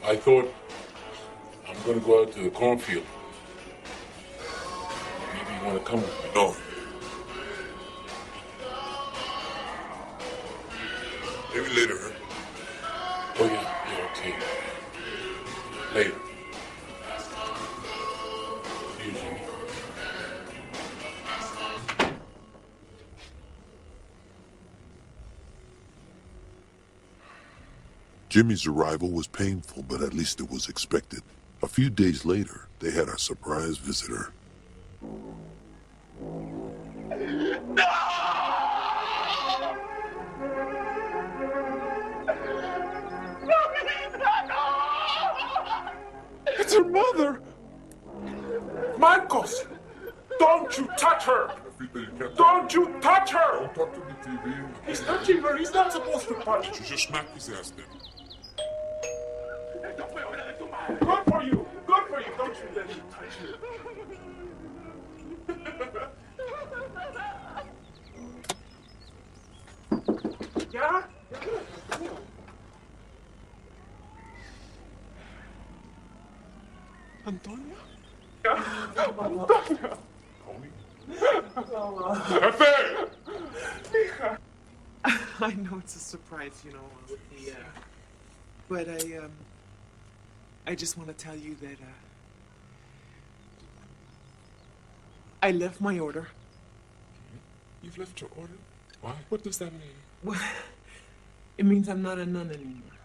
E: I thought I'm gonna go out to the cornfield. Maybe you wanna come with me?
A: No. Maybe later.
E: Oh yeah, okay. Later. See you, Jimmy.
A: Jimmy's arrival was painful, but at least it was expected. A few days later, they had a surprise visitor.
G: It's her mother! Marcos! Don't you touch her!
D: Rafita, you can't
G: Don't you touch her!
D: Don't talk to the TV.
G: He's touching her. He's not supposed to touch.
D: You just smack his ass then.
G: Good for you. Good for you. Don't you let him touch you. Yeah? Antonia? Antonia!
B: I know it's a surprise, you know. Yeah. But I just want to tell you that I left my order.
G: You've left your order?
D: Why?
G: What does that mean?
B: Well, it means I'm not a nun anymore.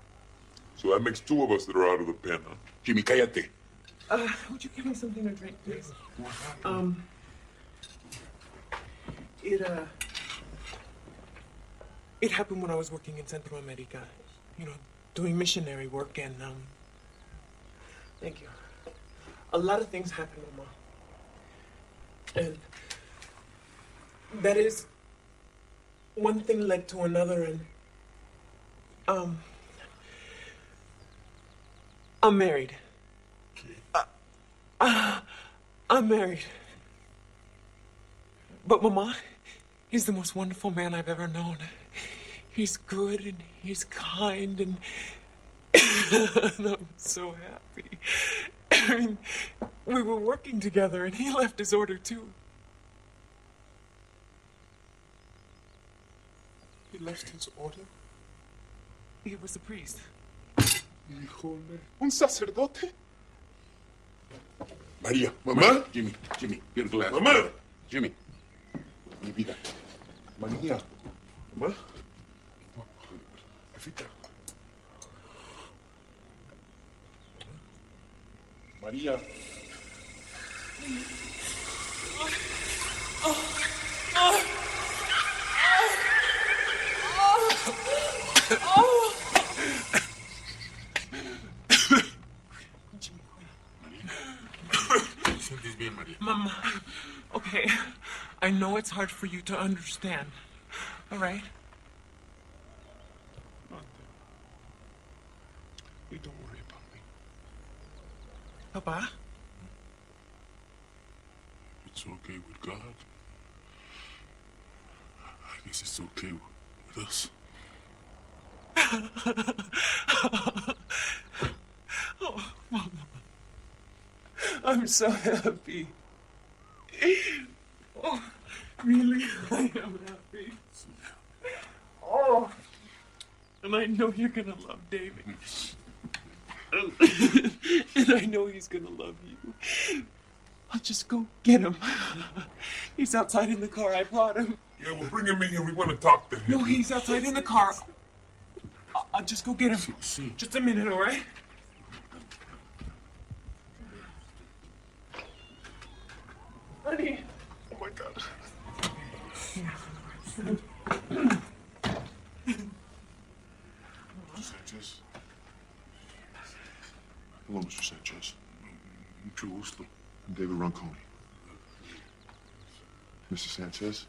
D: So that makes two of us that are out of the pen, huh? Jimmy, cállate.
B: Would you give me something to drink, please? It happened when I was working in Central America, you know, doing missionary work, and thank you. A lot of things happened, Mama. And that is, one thing led to another, and I'm married. I'm married. But Mama, he's the most wonderful man I've ever known. He's good and he's kind and I'm so happy. I mean, we were working together and he left his order too.
G: He left his order?
B: He was a priest.
G: Híjole. ¿Un sacerdote?
D: María, mamá.
E: Jimmy, get a glass.
D: Mamá.
E: Jimmy, mi vida.
D: María. Mamá. Rafita. María.
B: Mama, okay, I know it's hard for you to understand, all right?
G: You don't worry about me.
B: Papa?
D: It's okay with God. I guess it's okay with us.
B: Oh, Mama. I'm so happy. Oh, really? I am happy. Oh, and I know you're gonna love David. And I know he's gonna love you. I'll just go get him. He's outside in the car. I brought him.
D: Yeah, well, bring him in here. We want to talk to him.
B: No, he's outside in the car. I'll just go get him. Just a minute, all right? Honey.
G: Oh my God.
D: Mr. Sanchez. Hello, Mr. Sanchez. Mucho gusto. I'm David Ronconi. Mr. Sanchez,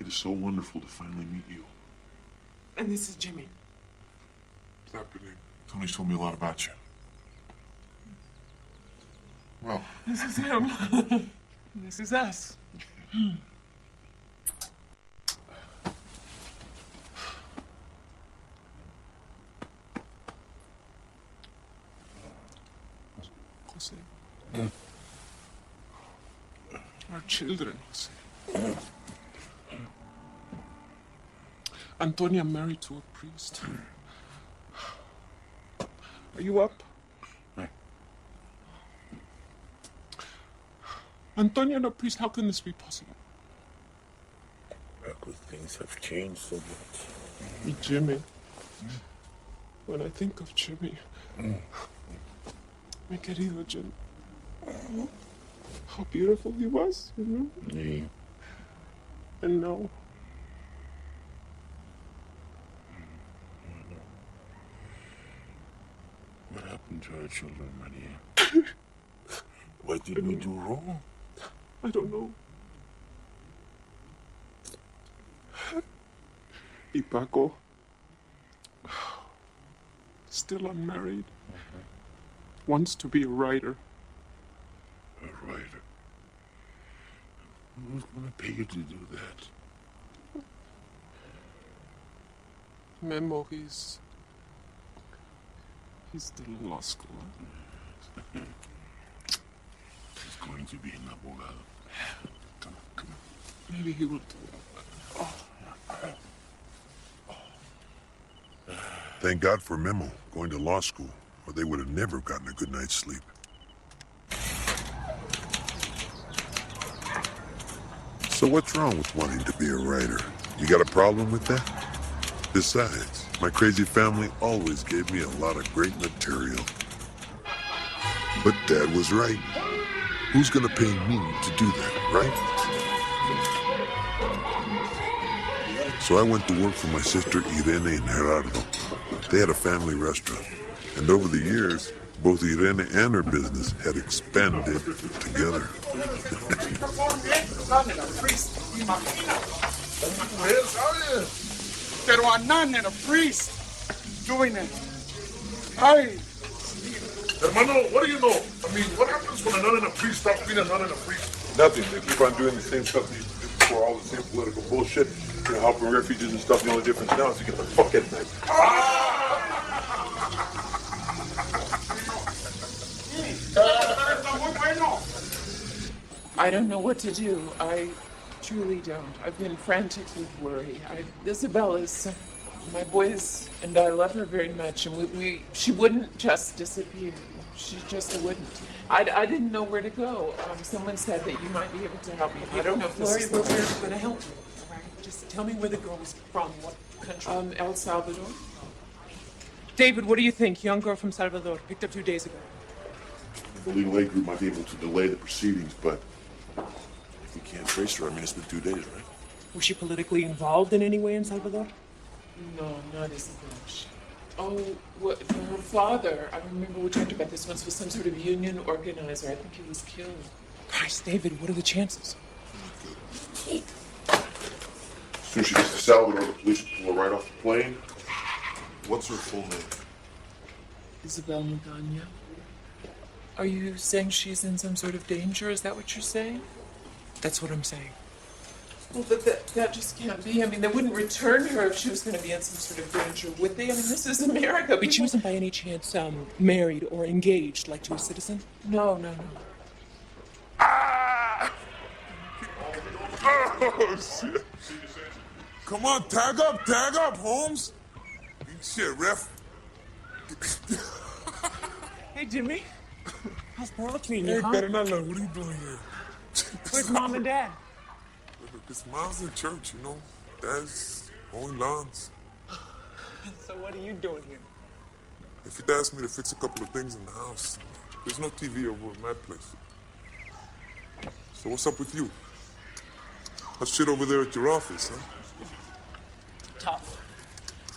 D: it is so wonderful to finally meet you.
B: And this is Jimmy.
D: What's happening? Tony's told me a lot about you. Well,
B: This is him. This is us.
G: Jose. Our children, Jose. Antonia married to a priest. Are you up? Antonia and a priest, how can this be possible?
D: because things have changed so much.
G: Jimmy. When I think of Jimmy, mi querido Jimmy, how beautiful he was, you know?
D: Yeah.
G: And now,
D: What happened to our children, Maria?
E: What did we do wrong?
B: I don't know. Y Paco, still unmarried, wants to be a writer.
E: A writer. Who's going to pay you to do that?
B: Memories. He's still in law school.
E: He's going to be an abogado. Come on.
B: Maybe he will do it.
A: Thank God for Memo going to law school, or they would have never gotten a good night's sleep. So what's wrong with wanting to be a writer? You got a problem with that? Besides, my crazy family always gave me a lot of great material. But Dad was right. Who's gonna pay me to do that, right? So I went to work for my sister Irene and Gerardo. They had a family restaurant. And over the years, both Irene and her business had expanded together.
G: Pero a nun and a priest doing it. Ay.
D: Hermano, what do you know? I mean, what happens when a nun and a priest stop being a nun and a priest?
K: Nothing. They keep on doing the same stuff they used to do before, all the same political bullshit. You know, helping refugees and stuff. The only difference now is you get the fuck at night.
F: I don't know what to do. I truly don't. I've been frantic with worry. Isabella's my boys and I love her very much, and she wouldn't just disappear. She just wouldn't. I didn't know where to go. Someone said that you might be able to help me. I don't know if this is
B: Lori, we're going to help you. All right? Just tell me where the girl was from, what country.
F: El Salvador.
B: David, what do you think? Young girl from Salvador, picked up 2 days ago.
K: The legal aid group might be able to delay the proceedings, but if we can't trace her, I mean, it's been 2 days, right?
B: Was she politically involved in any way in Salvador?
F: No, not Isabella. Oh, her father, I remember we talked about this once, was some sort of union organizer. I think he was killed.
B: Gosh, David, what are the chances?
K: As soon as she gets to Salvador, the police will pull her right off the plane. What's her full name?
F: Isabel Magana. Are you saying she's in some sort of danger? Is that what you're saying?
B: That's what I'm saying.
F: Well, that just can't be. I mean, they wouldn't return her if she was going to be in some sort of danger, would they? I mean, this is America.
B: But she wasn't by any chance married or engaged, like to a citizen?
F: No.
E: Oh, shit. Come on, tag up, Holmes. Shit, ref.
B: Hey, Jimmy. How's Pearl treating
E: Hey,
B: you, huh?
E: better not know. What are you doing here?
B: Where's Mom and Dad?
E: It's Mom's in church, you know. Dad's mowing lawns.
B: So what are you doing here?
E: If you'd ask me to fix a couple of things in the house, there's no TV over at my place. So what's up with you? How's shit over there at your office, huh?
B: Tough.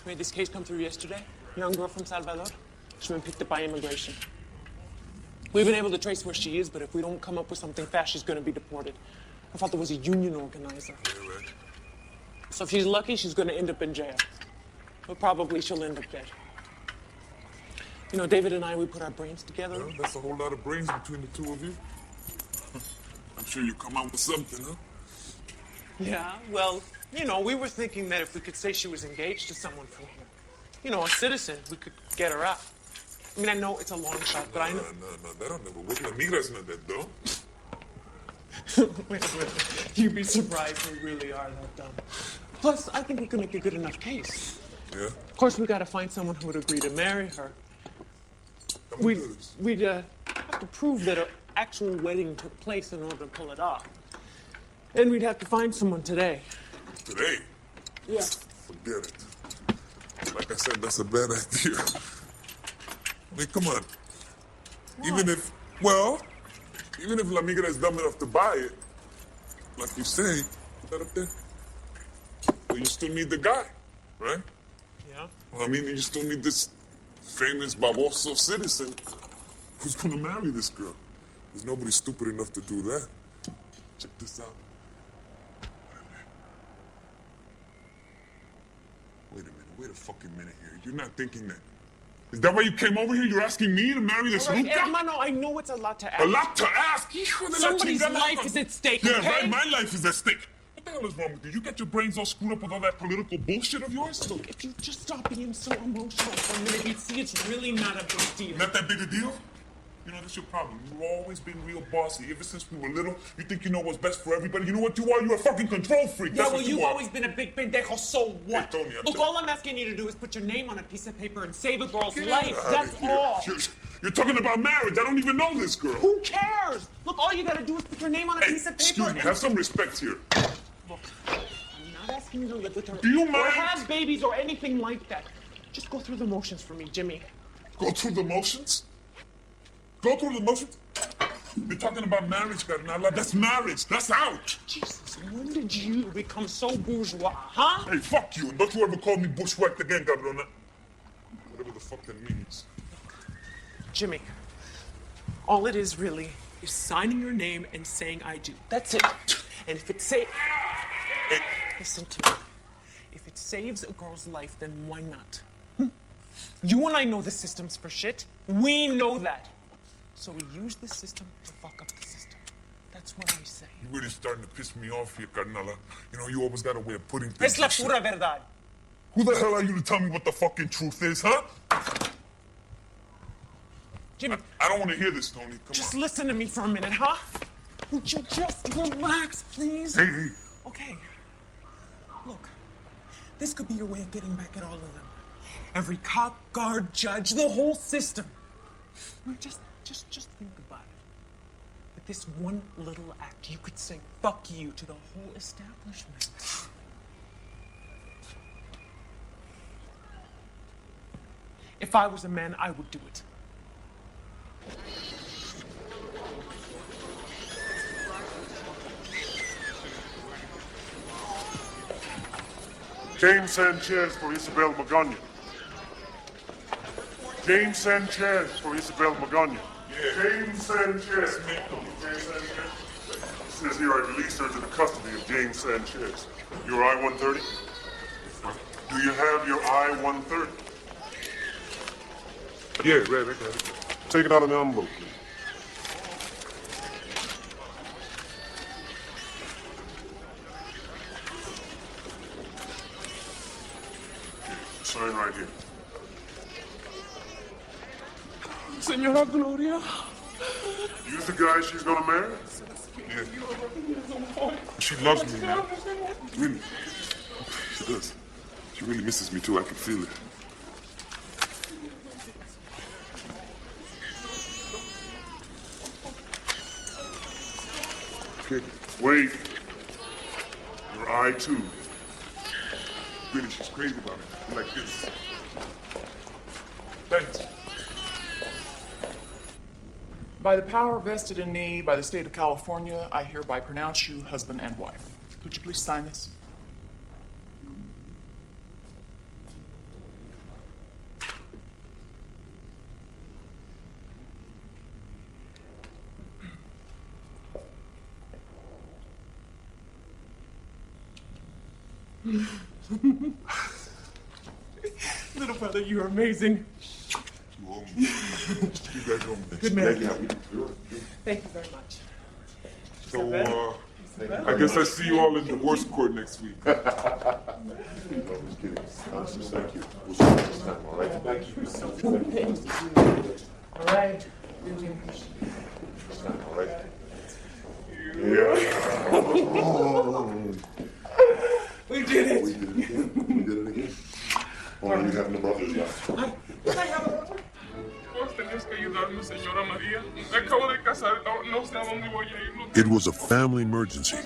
B: We had this case come through yesterday. Young girl from Salvador. She's been picked up by immigration. We've been able to trace where she is, but if we don't come up with something fast, she's going to be deported. Her father was a union organizer.
E: Yeah, right.
B: So if she's lucky, she's going to end up in jail. But probably she'll end up dead. You know, David and I, we put our brains together.
E: Well, that's a whole lot of brains between the two of you. I'm sure you come out with something, huh?
B: Yeah, well, you know, we were thinking that if we could say she was engaged to someone from here, you know, a citizen, we could get her out. I mean, I know it's a long shot, but I know...
E: No, that'll never work. La migra's not that dumb.
B: Wait. You'd be surprised we really are that dumb. Plus, I think we can make a good enough case.
E: Yeah?
B: Of course, we got to find someone who would agree to marry her. We'd have to prove that an actual wedding took place in order to pull it off. And we'd have to find someone today.
E: Today?
B: Yeah.
E: Forget it. Like I said, that's a bad idea. I mean, come on.
B: What?
E: Even if La Migra is dumb enough to buy it, like you say, put that up there. Well, you still need the guy, right?
B: Yeah.
E: Well, I mean, you still need this famous baboso citizen who's gonna marry this girl.
D: There's nobody stupid enough to do that. Check this out. Wait a fucking minute here. You're not thinking that. Is that why you came over here? You're asking me to marry this
B: All right,
D: Luca?
B: hermano, I know it's a lot to ask.
D: A lot to ask? Hijo de la
B: Somebody's
D: chingada.
B: life is at stake,
D: Yeah,
B: okay?
D: right, my life is at stake. What the hell is wrong with you? You get your brains all screwed up with all that political bullshit of yours?
B: Look, if you just stop being so emotional for a minute, you'd see it's really not a big deal.
D: Not that big a deal? You know, that's your problem. You've always been real bossy. Ever since we were little, you think you know what's best for everybody. You know what you are? You're a fucking control freak.
B: Yeah,
D: That's
B: well,
D: what you
B: you've
D: are.
B: always been a big pendejo, so what?
D: Hey, Tony,
B: Look, all I'm asking you to do is put your name on a piece of paper and save a girl's life.
D: Outta
B: That's
D: here.
B: all.
D: You're talking about marriage. I don't even know this girl.
B: Who cares? Look, all you gotta do is put your name on a
D: Hey,
B: piece of paper.
D: excuse me.
B: and-
D: Have some respect here.
B: Look, I'm not asking you to live with her.
D: Do you
B: Or
D: mind?
B: have babies or anything like that. Just go through the motions for me, Jimmy.
D: Go through the motions? Go through the motions? You're talking about marriage, Carnala. That's marriage. That's out.
B: Jesus, when did you become so bourgeois, huh?
D: Hey, fuck you. And don't you ever call me bushwhacked again, cabrona. Whatever the fuck that means.
B: Jimmy, all it is really is signing your name and saying I do. That's it. And if it listen to me. If it saves a girl's life, then why not? You and I know the system's for shit. We know that. So we use the system to fuck up the system. That's what I say.
D: You're really starting to piss me off here, Carnala. You know, you always got a way of putting things...
B: Es la
D: in shit.
B: pura verdad.
D: Who the hell are you to tell me what the fucking truth is, huh?
B: Jimmy,
D: I don't want to hear this, Tony. Come
B: just
D: on.
B: listen to me for a minute, huh? Would you just relax, please?
D: Hey.
B: Okay. Look, this could be your way of getting back at all of them. Every cop, guard, judge, the whole system. Just think about it. With this one little act, you could say fuck you to the whole establishment. If I was a man, I would do it.
H: James Sanchez for Isabel Magana. James Sanchez for Isabel Magana. James Sanchez. James Sanchez. It says here I released her to the custody of James Sanchez. Your I-130? Do you have your I-130?
D: Yeah, right, I got it.
H: Take it out of the envelope, please. Sign right here.
B: Señora Gloria.
H: You're the guy she's gonna marry?
D: Yeah. She loves me, man. Really. She does. She really misses me, too. I can feel it. Okay.
H: Wait. Your I-2.
D: Really, she's crazy about it. Like this. Thanks.
L: By the power vested in me by the state of California, I hereby pronounce you husband and wife. Could you please sign this?
B: Little brother, you're amazing.
D: You owe me. You guys owe me.
B: Good man.
D: Yeah.
B: Thank you very much.
D: So, I guess I see you all in divorce court next week.
K: No, I'm just kidding. Honestly, thank you. We'll see you next time, all right? Thank you.
B: Thank you. All right. Really appreciate it.
K: Next time, all right?
B: We did it.
K: We did it again. We did it again. Only you have no brothers left.
B: Did I have a brother?
A: It was a family emergency.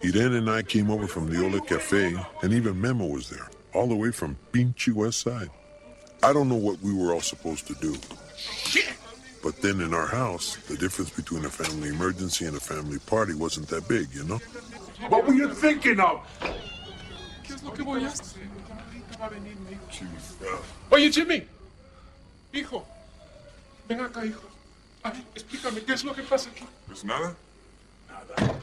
A: Irene and I came over from the Ole Cafe, and even Memo was there, all the way from Pinchy West Side. I don't know what we were all supposed to do. But then in our house, the difference between a family emergency and a family party wasn't that big, you know?
D: What were you thinking of?
G: Oye, Jimmy. Hijo. Ven acá, hijo. A ver, explícame, ¿qué es lo que pasa aquí?
K: ¿Es nada?
E: Nada.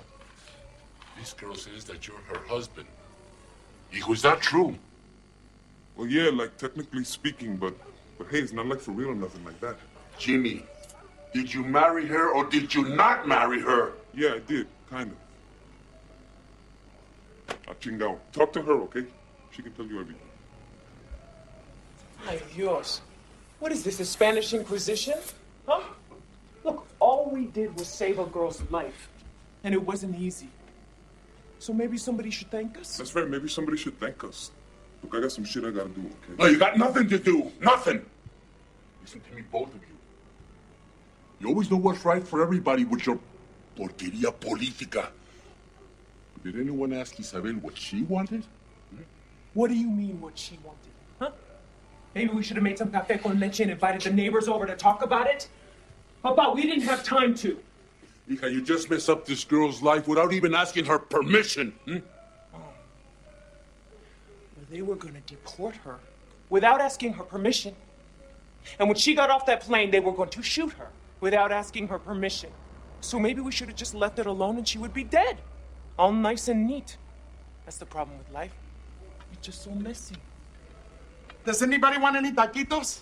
E: This girl says that you're her husband. Hijo, is that true?
K: Well, yeah, like technically speaking, but hey, it's not like for real or nothing like that.
E: Jimmy, did you marry her or did you not marry her?
K: Yeah, I did, kind of. Chingao. Talk to her, okay? She can tell you everything.
B: Ay, Dios. What is this, the Spanish Inquisition? Huh? Look, all we did was save a girl's life. And it wasn't easy. So maybe somebody should thank us?
K: That's right, maybe somebody should thank us. Look, I got some shit I gotta do, okay?
E: No, you got nothing to do. Nothing. Listen to me, both of you. You always know what's right for everybody with your porquería política. Did anyone ask Isabel what she wanted?
B: What do you mean, what she wanted? Huh? Maybe we should have made some café con leche and invited the neighbors over to talk about it? Papa, we didn't have time to.
E: Hija, you just messed up this girl's life without even asking her permission.
B: They were going to deport her without asking her permission. And when she got off that plane, they were going to shoot her without asking her permission. So maybe we should have just left it alone and she would be dead. All nice and neat. That's the problem with life. It's just so messy.
G: Does anybody want any taquitos?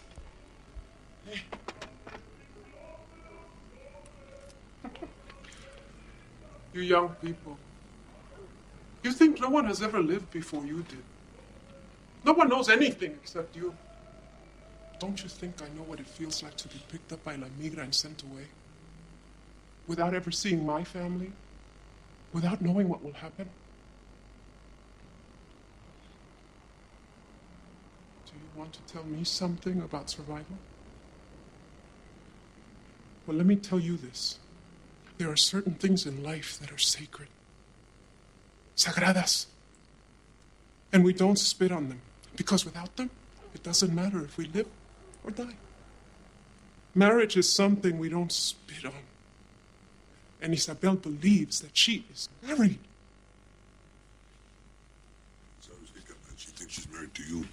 G: You young people. You think no one has ever lived before you did. No one knows anything except you. Don't you think I know what it feels like to be picked up by La Migra and sent away? Without ever seeing my family? Without knowing what will happen? Do you want to tell me something about survival? Well, let me tell you this. There are certain things in life that are sacred. Sagradas. And we don't spit on them. Because without them, it doesn't matter if we live or die. Marriage is something we don't spit on. And Isabel believes that she is married.
K: She thinks she's married to you.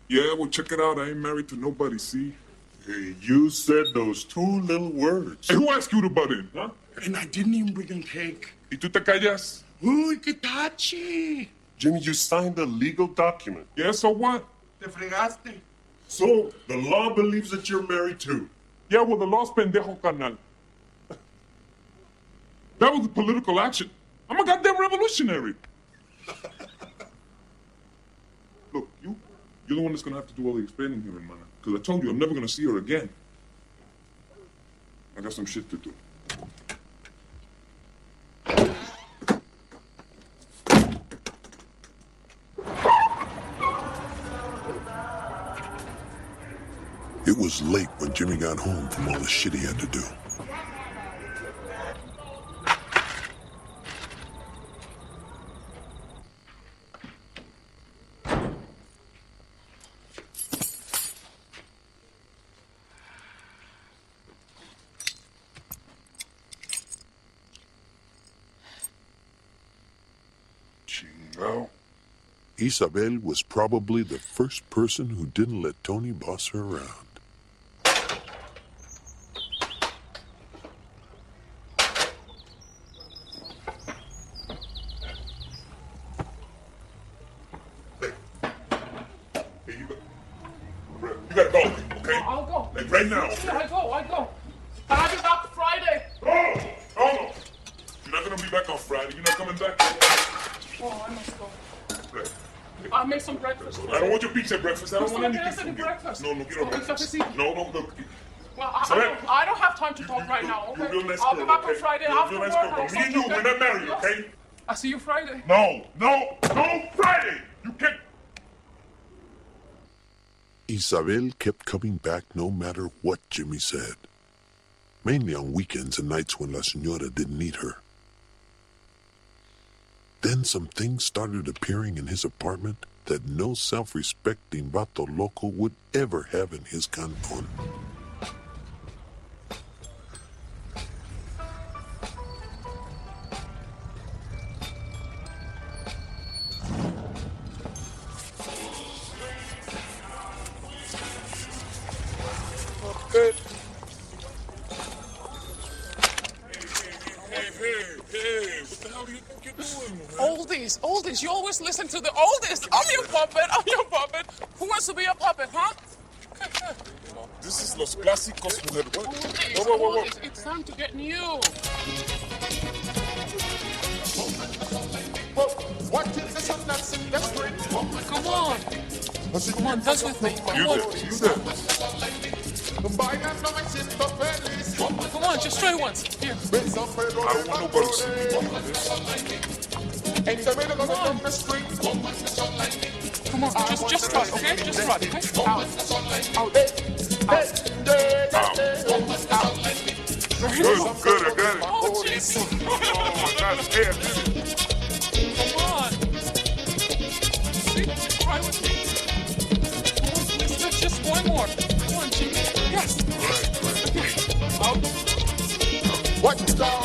K: Yeah, well, check it out. I ain't married to nobody, see?
E: Hey, you said those two little words.
K: Hey, who asked you to butt in, huh?
G: And I didn't even bring a cake.
K: ¿Y tú te callas?
G: Uy, qué tachi.
H: Jimmy, you signed a legal document.
K: Yeah, so what?
G: Te fregaste.
H: So, the law believes that you're married too.
K: Yeah, well, the law's pendejo, carnal. That was a political action. I'm a goddamn revolutionary. Look, you're the one that's gonna have to do all the explaining here, hermana. Because I told you, I'm never gonna see her again. I got some shit to do. It was late when Jimmy got home from all the shit he had to do.
E: Chingao.
A: Isabel was probably the first person who didn't let Tony boss her around.
E: You gotta go, okay?
F: I'll go.
E: Like right now.
F: Yeah, I go. But I'll be back Friday.
K: No! You're not gonna be back on Friday. You're not coming back.
F: Oh, I must go.
K: Right.
F: I'll make some breakfast.
K: I don't want your pizza breakfast. I don't want anything
F: Breakfast.
K: from you.
F: Breakfast.
K: No, quiero
F: Oh,
K: breakfast.
F: cafecito.
K: No, look.
F: Well,
K: Sorry.
F: I don't have time to talk right now, okay?
K: You're a real nice
F: I'll
K: girl,
F: be back
K: okay?
F: on Friday
K: You're a
F: after
K: real nice
F: work.
K: girl.
F: or
K: Me and you,
F: something,
K: we're not married,
F: Yes.
K: okay?
F: I'll see you Friday.
K: No, Friday! You can't.
A: Isabel kept coming back no matter what Jimmy said. Mainly on weekends and nights when La Señora didn't need her. Then some things started appearing in his apartment that no self-respecting vato loco would ever have in his canton.
G: Good.
L: oldies. You always listen to the oldest. I'm your puppet. Who wants to be a puppet, huh?
H: This is Los Clásicos, mujer.
L: Oldies,
H: Whoa.
L: oldies. It's time to get new.
H: What is the sun that's in the spring?
L: Come on. Come on, dance with me. Come on.
H: You there.
L: Come on, just try once. Here.
H: I don't want nobody to see me doing this.
L: Come on, just try, okay? Just try, okay?
H: Good, I got it.
L: Oh, jeez.
H: Oh, I'm not scared,
L: Come on. See? Just try with me. Come on, let's do just one more. Come on, Jimmy. Yes. Out.
H: What's down?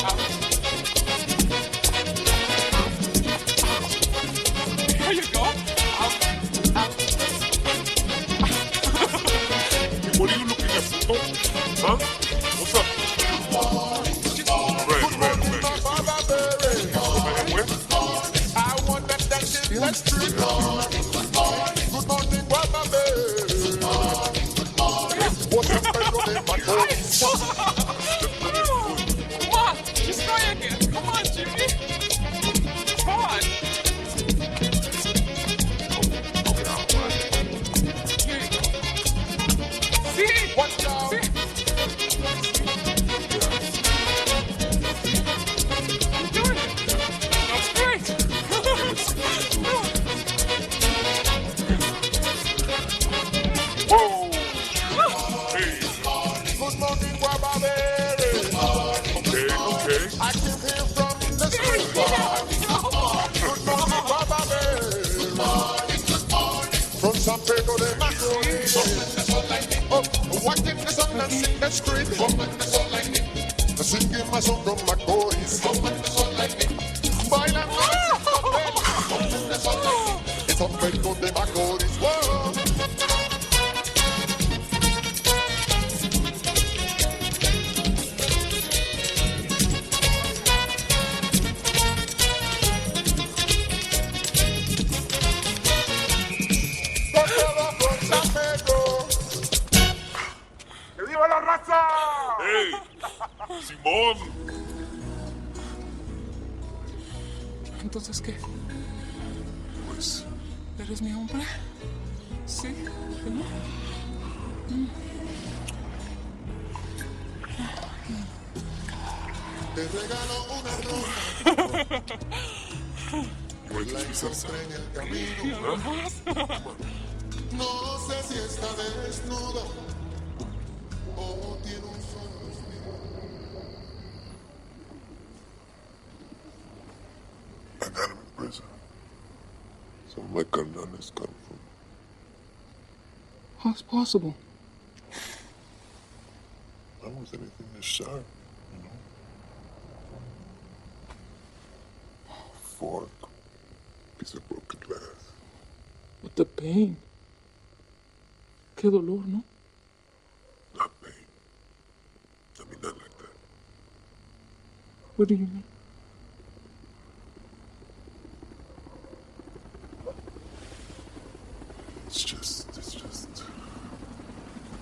L: There you go.
H: What are you looking at, puto? Huh? What's up? Right. I want that dancing, let's street. Good morning, Guapa Baby. What's up, Pedro de Mato?
L: Come on, just try again. Come on, Jimmy. Come on. Here you go. See?
H: Watch out.
L: See? You're doing it. That's great.
H: Whoa. Hey. Good morning, Guapa Baby. Okay. I came here from the street. Good morning, Guapa Baby. From San Pedro de Macorís. Oh, watching the sun dance in the street. Singing my song from Macorís. Bailando en San Pedro de Macorís. Whoa. ¡Que viva la raza! ¡Hey! ¡Simón!
L: Entonces, ¿qué?
H: Pues,
L: ¿Eres mi hombre? ¿Sí? ¿No?
H: te regalo una rosa. La encontré en el camino. No sé si está desnuda o tiene un solo vestido. I got him in prison. So my gun is come from.
L: How's possible?
H: I was anything this sharp, you know. Fork, piece of broken glass.
L: But the pain. Qué dolor, ¿no?
H: Not pain. I mean, not like that.
L: What do you mean?
H: It's just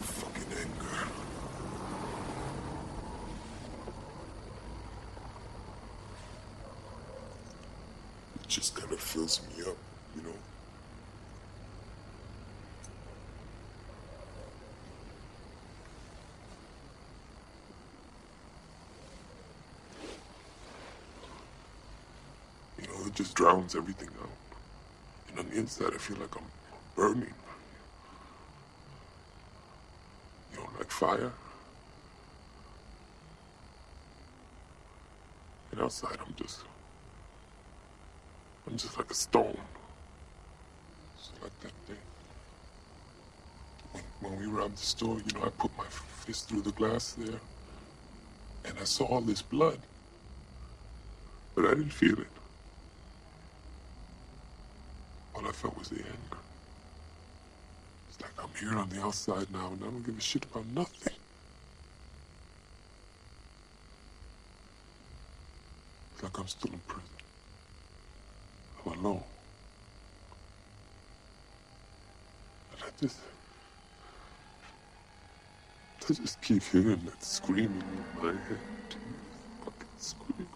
H: fucking anger. It just kind of fills me up, you know? You know, it just drowns everything out. And on the inside, I feel like I'm burning. You know, like fire. And outside, I'm just like a stone. Just like that day. When we robbed the store, you know, I put my fist through the glass there. And I saw all this blood. But I didn't feel it. All I felt was the anger. It's like I'm here on the outside now and I don't give a shit about nothing. It's like I'm still in prison.
A: I'm alone. And I just keep hearing that screaming in my head. Fucking scream.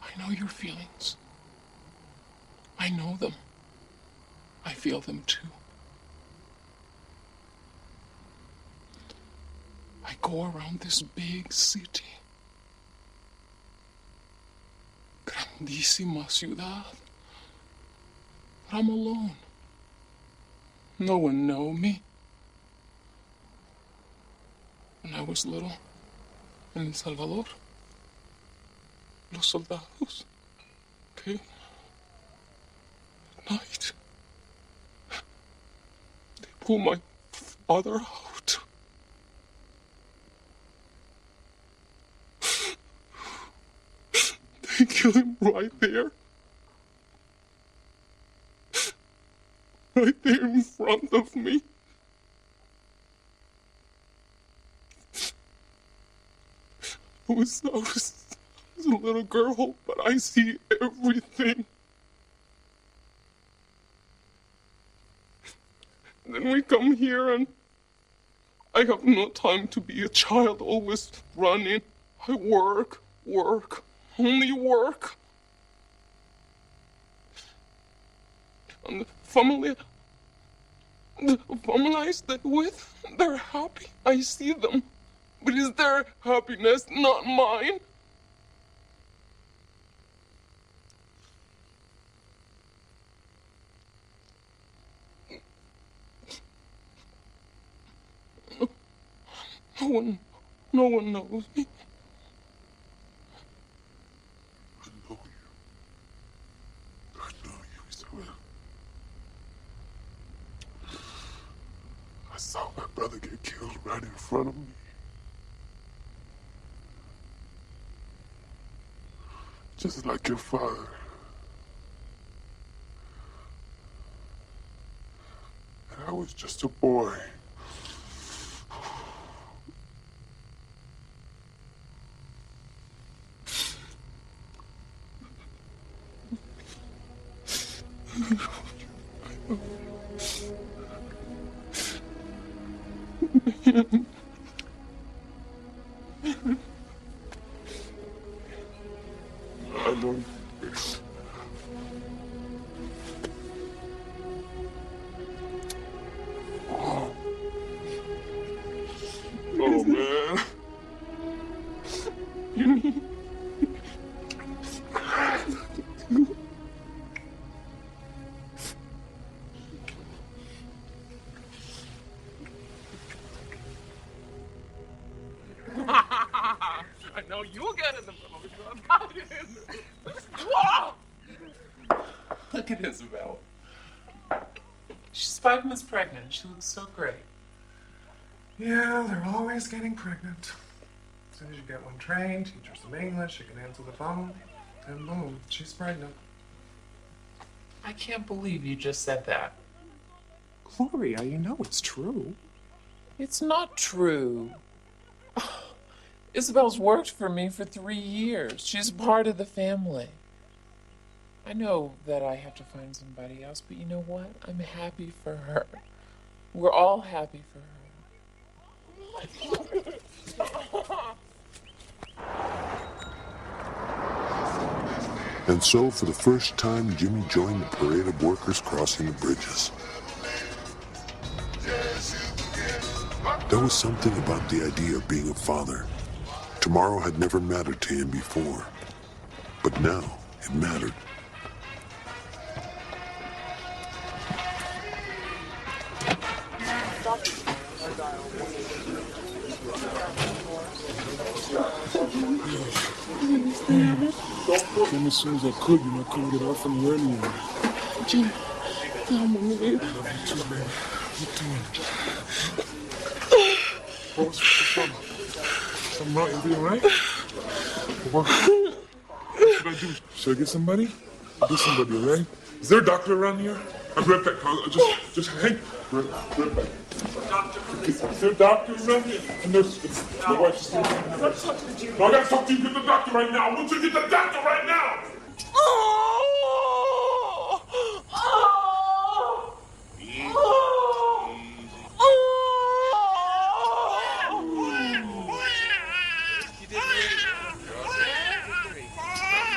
F: I know your feelings. I know them. I feel them too. I go around this big city. Grandísima ciudad. But I'm alone. No one knows me. When I was little, in El Salvador, los soldados came at night. They pulled my father out. They killed him right there. Right there in front of me. I was a little girl, but I see everything. And then we come here and I have no time to be a child, always running. I work, only work. And the family I stay with, they're happy. I see them. But it's their happiness, not mine. No one knows me.
A: I know you so well. I saw my brother get killed right in front of me. Just like your father. And I was just a boy. I know. Oh man.
F: You need... I know you'll get in the middle. Whoa! Look at Isabel. She's 5 months pregnant. She looks so great.
B: Yeah, they're always getting pregnant. As soon as you get one trained, teach her some English, she can answer the phone, and boom, she's pregnant.
F: I can't believe you just said that.
B: Gloria, you know it's true.
F: It's not true. Isabel's worked for me for 3 years. She's part of the family. I know that I have to find somebody else, but you know what? I'm happy for her. We're all happy for her.
A: And so, for the first time, Jimmy joined the parade of workers crossing the bridges. There was something about the idea of being a father. Tomorrow had never mattered to him before, but now it mattered.
H: Came as soon as I could, you know, I couldn't get off anywhere anyway.
F: Jim, I'm on you.
H: I love you too, baby. You too. What's wrong? Something wrong? Everything right? What should I do? Should I get somebody? Get somebody, right? Is there a doctor around here?
D: I'll be right back. Just hang. Right back. Is there a doctor around here? A nurse. My wife's still. No, I gotta talk to you. Get the doctor right now. I want you to get the doctor right now.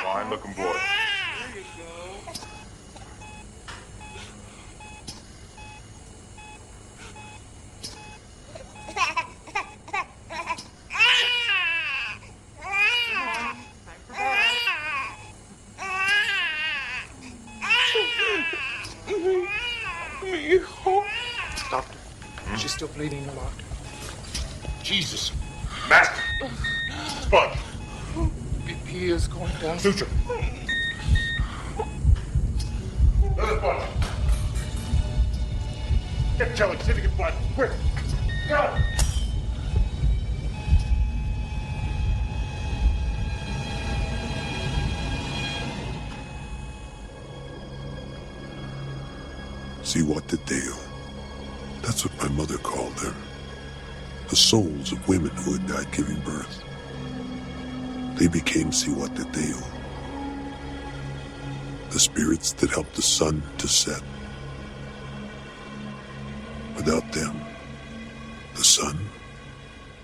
K: Fine looking boy.
B: Doctor, she's still bleeding a lot.
K: Jesus. Matt. Spud.
B: He is going down.
K: Suture. Another Spud. Get Kelly. See if you can blood. Quick. Go.
A: Siwa Tadeo. That's what my mother called them. The souls of women who had died giving birth. They became Siwa Tadeo. The spirits that helped the sun to set. Without them, the sun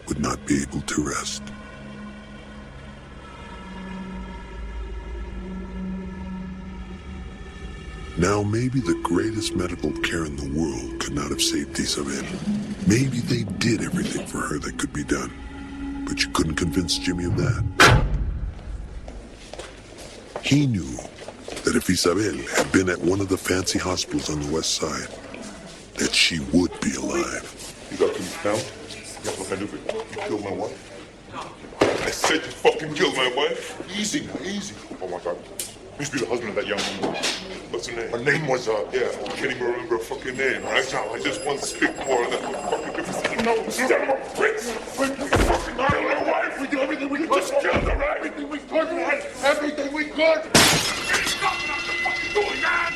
A: would not be able to rest. Now, maybe the greatest medical care in the world could not have saved Isabel. Maybe they did everything for her that could be done. But you couldn't convince Jimmy of that. He knew that if Isabel had been at one of the fancy hospitals on the west side, that she would be alive.
K: You got me down? Yes, what can I do for you? You killed my wife? I said you fucking killed my wife? Easy now, easy. Oh my God. Used to be the husband of that young woman. What's her name? Her name was, I can't even remember her fucking name. Right now, I just want to speak more of that fucking difference. No, son of a bitch! We fucking killed my wife! We do everything we could. Just killed her, right? Everything we could, man! Everything we could! Stop fucking doing that!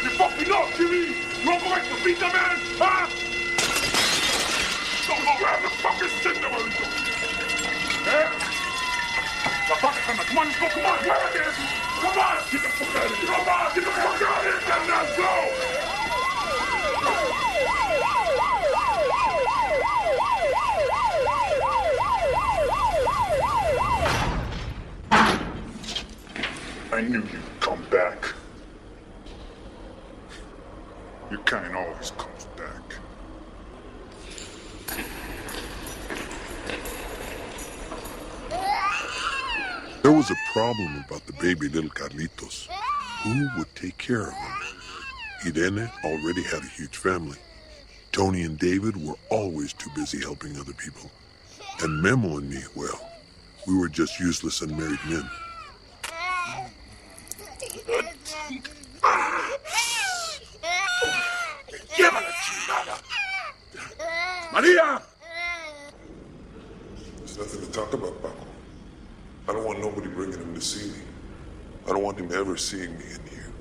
K: You fucking know, Jimmy! You wanna go back to beat the man, huh? Don't go grab the fucking shit that we're doing! Yeah? Now, come on, let's go, come on, grab it, man! Come on! Get the fuck out of here! Come on! Get the fuck out of here! Let's go! I knew you'd come back. Your kind always comes back.
A: There was a problem about the baby little Carlitos. Who would take care of him? Irene already had a huge family. Tony and David were always too busy helping other people. And Memo and me, well, we were just useless unmarried men.
K: Maria! There's nothing to talk about, Paco. I don't want nobody bringing him to see me. I don't want him ever seeing me in here.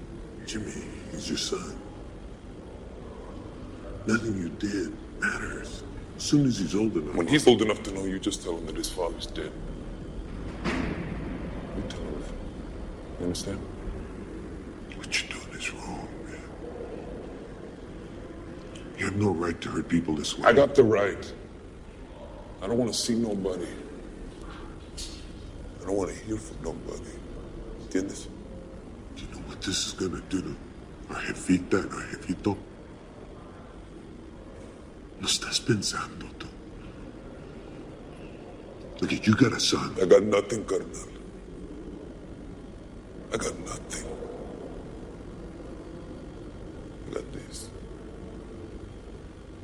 A: Jimmy, he's your son. Nothing you did matters. As soon as he's old enough.
K: When he's old enough to know, you just tell him that his father's dead. You tell him that. You understand?
A: What you're doing is wrong, man. You have no right to hurt people this way.
K: I got the right. I don't want to see nobody. I don't want to hear from nobody. ¿Entiendes?
A: You know what this is gonna do to our jefita and our jefito? No estás pensando, tú. Look, you got a son.
K: I got nothing, carnal. I got nothing. I got this.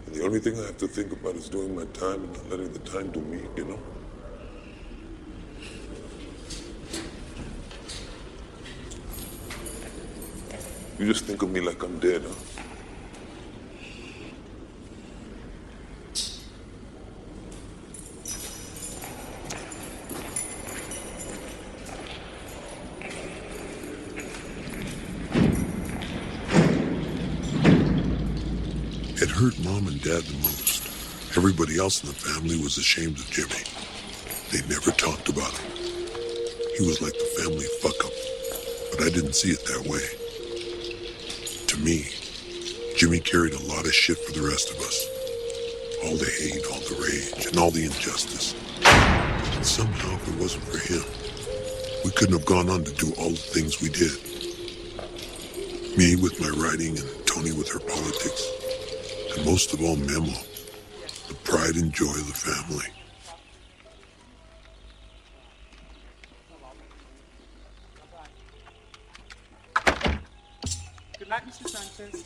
K: And the only thing I have to think about is doing my time and not letting the time do me, you know? You just think of me like I'm dead, huh?
A: hurt Mom and Dad the most. Everybody else in the family was ashamed of Jimmy. They never talked about him. He was like the family fuck-up, but I didn't see it that way. To me, Jimmy carried a lot of shit for the rest of us. All the hate, all the rage, and all the injustice. And somehow, if it wasn't for him, we couldn't have gone on to do all the things we did. Me with my writing and Tony with her politics. And most of all, Memo, the pride and joy of the family.
L: Good night, Mr. Sanchez.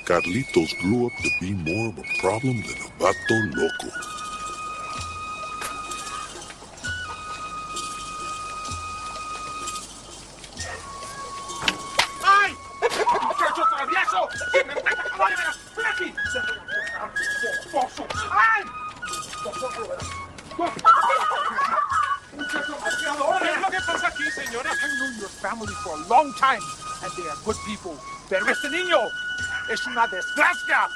A: Carlitos grew up to be more of a problem than a vato loco.
L: ¡Ay! ¡Muchacho travieso! ¡Ven aquí! ¡Foso! ¡Ay! ¿Qué es lo que pasa aquí, señora? I've known your family for a long time, and they are good people. Pero este niño es una desgracia.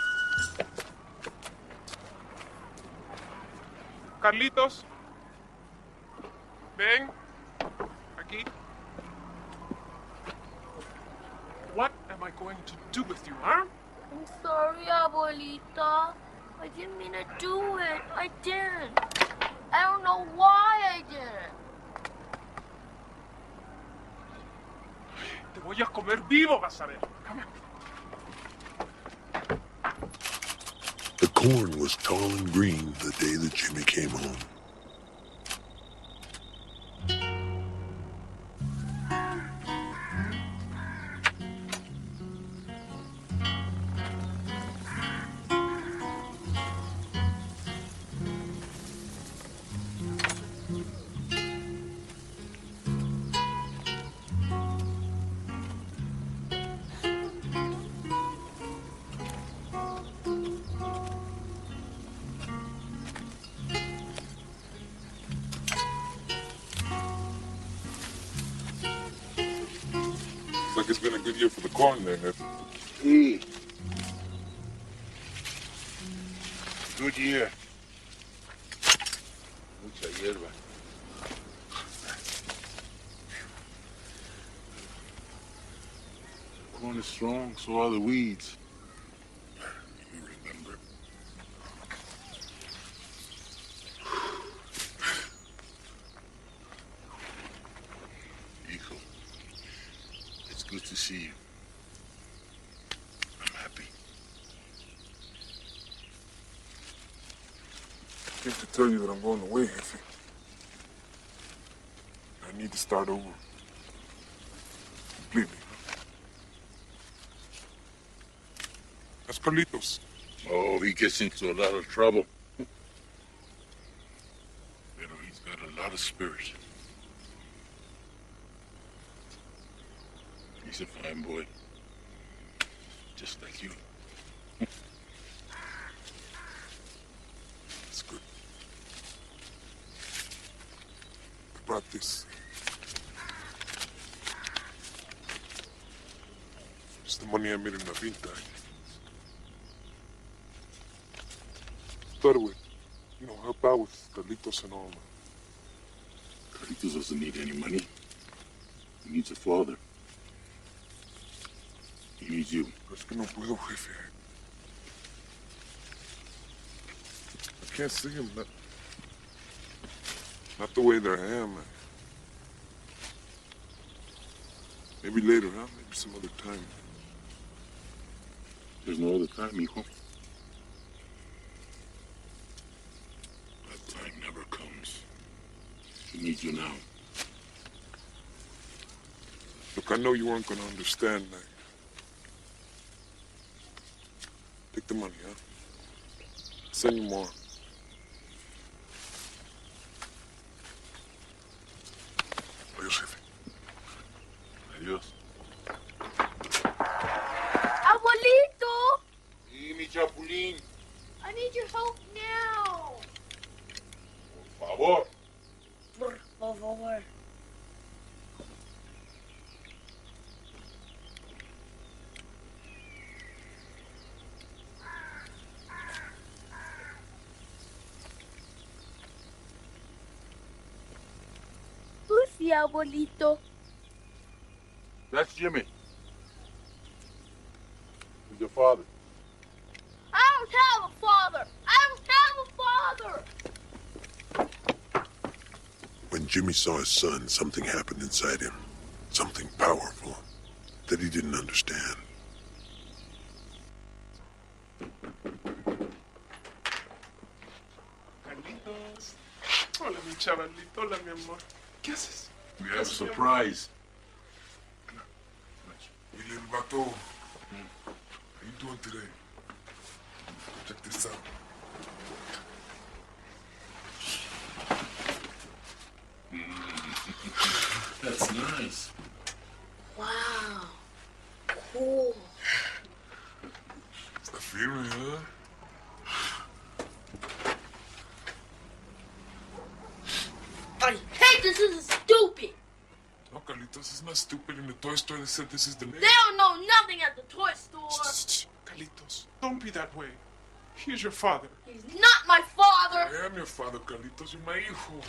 L: Carlitos, ven aquí. What am I going to do with you, huh?
I: I'm sorry, Abuelita. I didn't mean to do it. I didn't. I don't know why I didn't.
G: Te voy a comer vivo, vas a ver. Come here.
A: The corn was tall and green the day that Jimmy came home.
D: Looks like it's been a good year for the corn there, Ned.
E: Sí. Good year. Mucha hierba. Corn is strong, so are the weeds. You remember. Hijo, it's good to see you. I'm happy.
D: I came to tell you that I'm going away, Jefe. I need to start over. Completely. That's Carlitos.
E: Oh, he gets into a lot of trouble. Pero he's got a lot of spirit. He's a fine boy. Just like you.
D: That's good. I brought this. It's the money I made in La Vinta. Thought it would, help out with Carlitos and all.
E: Carlitos doesn't need any money. He needs a father. He needs you.
D: Es que no puedo, Jefe. I can't see him. Not the way that I am. Maybe later, huh? Maybe some other time.
E: There's no other time, hijo. That time never comes. He needs you now.
D: Look, I know you weren't going to understand. Take the money, huh? Send you more. Adiós, Jefe.
E: Adiós.
I: Abuelito!
E: Sí, mi chapulín.
I: I need your help now.
E: favor.
I: Por favor. Who's the abuelito?
E: That's Jimmy. He's your father.
I: I don't have a father. I don't have a father.
A: When Jimmy saw his son, something happened inside him. Something powerful that he didn't understand.
G: Carlitos. Hola, mi chavalito. Hola, mi amor. ¿Qué haces?
E: We have a surprise.
K: Hey, little vato. How you doing today? Check this out.
E: That's nice.
I: Wow. Cool.
K: It's the feeling, huh?
I: I hate this. This is stupid.
K: No, Carlitos, it's not stupid. In the toy store, they said this is the
I: They don't know nothing at the toy store.
G: Carlitos, don't be that way. Here's your father.
I: He's not my father.
K: I am your father, Carlitos. You're my hijo.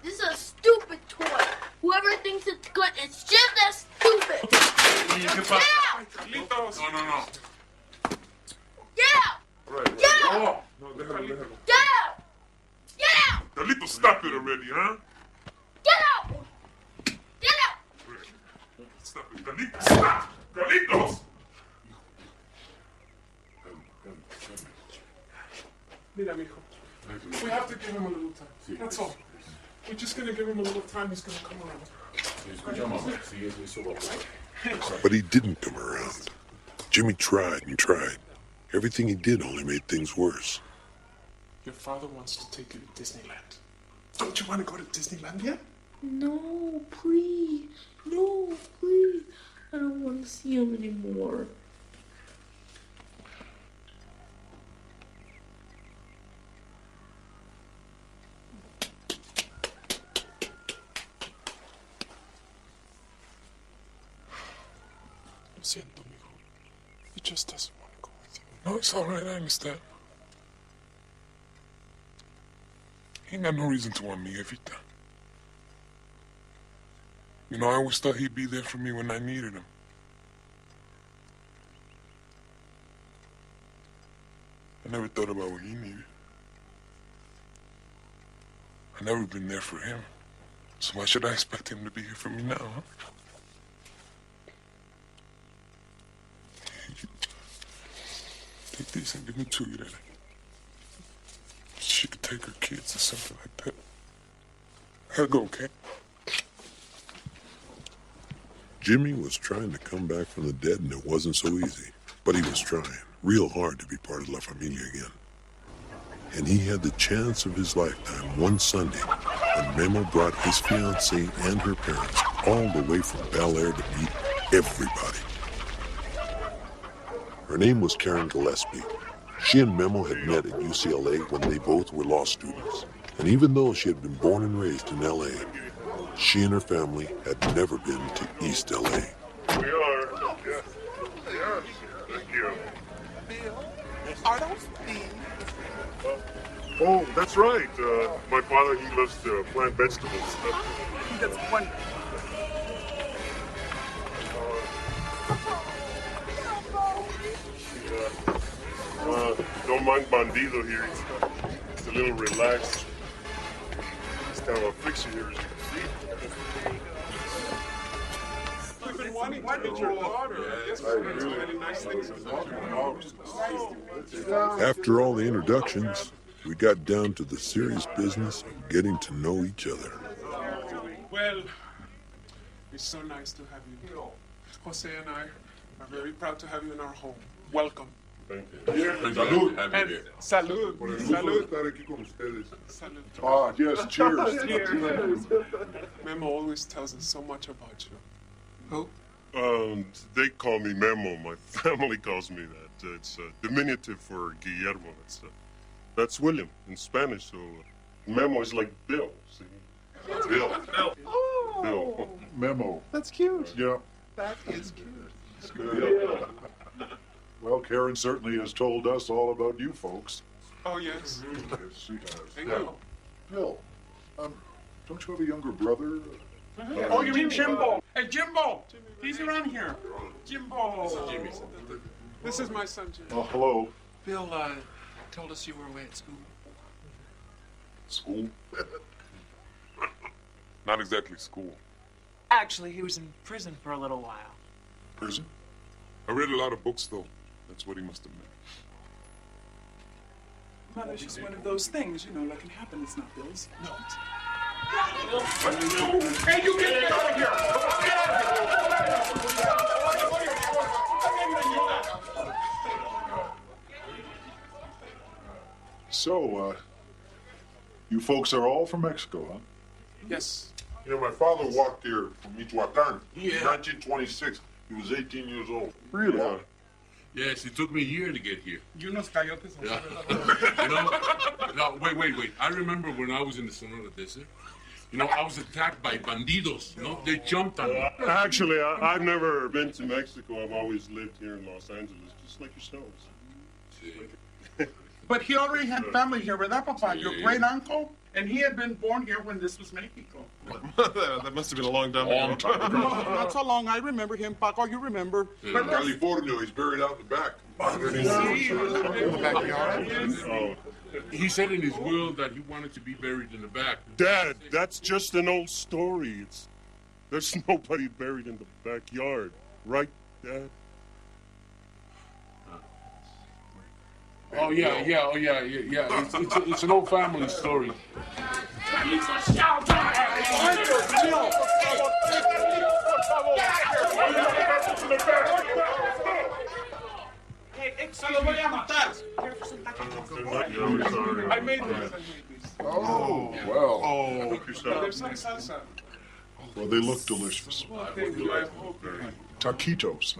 I: This is a stupid toy. Whoever thinks it's good, it's just as stupid.
E: ¿Qué
I: Get
E: pasa?
I: out!
G: Carlitos.
E: No.
I: Get out!
K: Right.
I: Get out!
K: Oh, no, déjalo.
I: Get out! Get out!
K: Carlitos, stop it already, huh?
I: Get out! Get out!
K: Stop it, Carlitos. Stop! Carlitos!
G: Mira, mijo. We have to give him a little time. That's all. We're just gonna give him a little time. He's gonna come around.
A: But he didn't come around. Jimmy tried and tried. Everything he did only made things worse.
G: Your father wants to take you to Disneyland. Don't you want to go to Disneyland yet?
I: No, please. No, please. I don't want to see him anymore.
G: Lo siento, mijo. He just doesn't want to go with you.
K: No, it's all right. I understand. He ain't got no reason to want me, Evita. You know, I always thought he'd be there for me when I needed him. I never thought about what he needed. I never been there for him. So why should I expect him to be here for me now, huh? Take these and give them to you, Daddy. She could take her kids or something like that. I gotta go, okay?
A: Jimmy was trying to come back from the dead, and it wasn't so easy. But he was trying real hard to be part of La Familia again. And he had the chance of his lifetime one Sunday when Memo brought his fiancée and her parents all the way from Bel Air to meet everybody. Her name was Karen Gillespie. She and Memo had met at UCLA when they both were law students. And even though she had been born and raised in LA, she and her family had never been to East LA.
K: We are. Yeah. Yes. Thank you.
L: Are those beans?
K: Oh, that's right. My father, he loves to plant vegetables.
L: That's wonderful.
K: Don't mind Bandido here. He's a little relaxed. He's kind of a fixer here, as you can see.
G: We've been wanting to meet your daughter. Yes, we've heard so many nice things about her.
A: After all the introductions, we got down to the serious business of getting to know each other.
G: Well, it's so nice to have you. Jose and I are very proud to have you in our home. Welcome.
K: Thank you. Salud.
G: And salud. Salud.
K: Estar aquí con ustedes.
G: Salud.
K: Ah, yes, cheers.
G: Cheers. Memo always tells us so much about you. Who?
K: They call me Memo. My family calls me that. It's a diminutive for Guillermo. That's William in Spanish, so Memo is like Bill, see? Bill.
G: Oh,
K: Bill.
H: Memo.
G: that's cute.
H: Yeah.
G: That is cute.
H: It's good. Well, Karen certainly has told us all about you folks.
G: Oh, yes.
H: Yes, she has.
G: Thank you.
H: Bill, don't you have a younger brother?
G: Oh, you mean Jimbo? Hey, Jimbo! He's around here. Jimbo! This is my son, Jimbo.
H: Oh, hello.
B: Bill told us you were away at school.
K: School? Not exactly school.
B: Actually, he was in prison for a little while.
K: Prison? I read a lot of books, though. That's what he must have meant.
M: Well, it's just one of those things, you know, that can happen. It's not Bill's fault.
G: Hey, you get out of here!
H: So, you folks are all from Mexico, huh?
G: Yes.
K: You know, my father walked here from Michoacan in
G: Yeah.
K: 1926. He was 18 years old.
H: Really?
K: Yeah.
E: Yes, it took me a year to get here.
M: Y unos coyotes.
E: Yeah. No, wait. I remember when I was in the Sonora Desert. You know, I was attacked by bandidos. You know, they jumped on me.
K: Actually, I've never been to Mexico. I've always lived here in Los Angeles, just like yourselves.
M: But he already had family here, ¿verdad, Papa? Your great uncle? And he had been born here when this was Mexico.
K: That must have been a long time ago.
M: No, not so long. I remember him, Paco. You remember.
K: But California, he's buried out in the back.
E: Oh. He said in his will that he wanted to be buried in the back.
K: Dad, that's just an old story. There's nobody buried in the backyard, right, Dad?
E: Oh yeah. It's an old family story.
G: I made this.
H: Oh, well.
K: Oh,
G: There's some salsa.
H: Well, they look delicious.
G: Thank you. I hope.
H: Taquitos.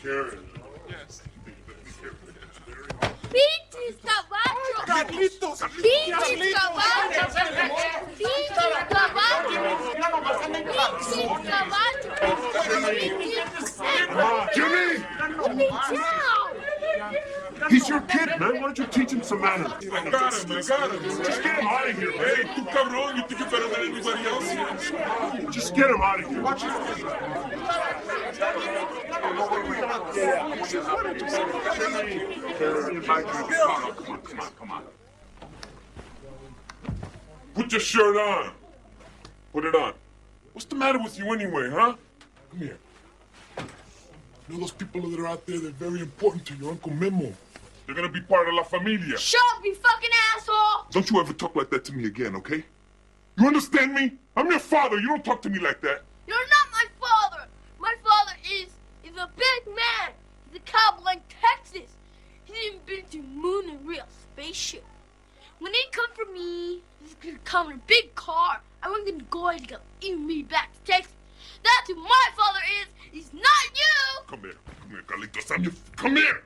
K: Karen.
G: Yes.
I: Pinches caballos.
M: Carlitos.
I: Pinches caballos. Pinches caballos.
K: Jimmy!
I: Let me down.
K: He's your kid, man. Why don't you teach him some manners?
D: I got him.
K: Just get him out of here, man.
D: Hey, tú cabrón, you think you're better than anybody else?
K: Just get him out of here.
E: Come on.
K: Put your shirt on. Put it on. What's the matter with you anyway, huh? Come here. You know those people that are out there, they're very important to your Uncle Memo. They're gonna be part of La Familia.
I: Shut up, you fucking asshole.
K: Don't you ever talk like that to me again, okay? You understand me? I'm your father. You don't talk to me like that.
I: You're not my father. My father is a big man. He's a cowboy in Texas. He's even been to the moon in a real spaceship. When they come for me, he's gonna come in a big car. I want them to go and go even me back to Texas. That's who my father is. He's not you.
K: Come here, Carlitos. Come here.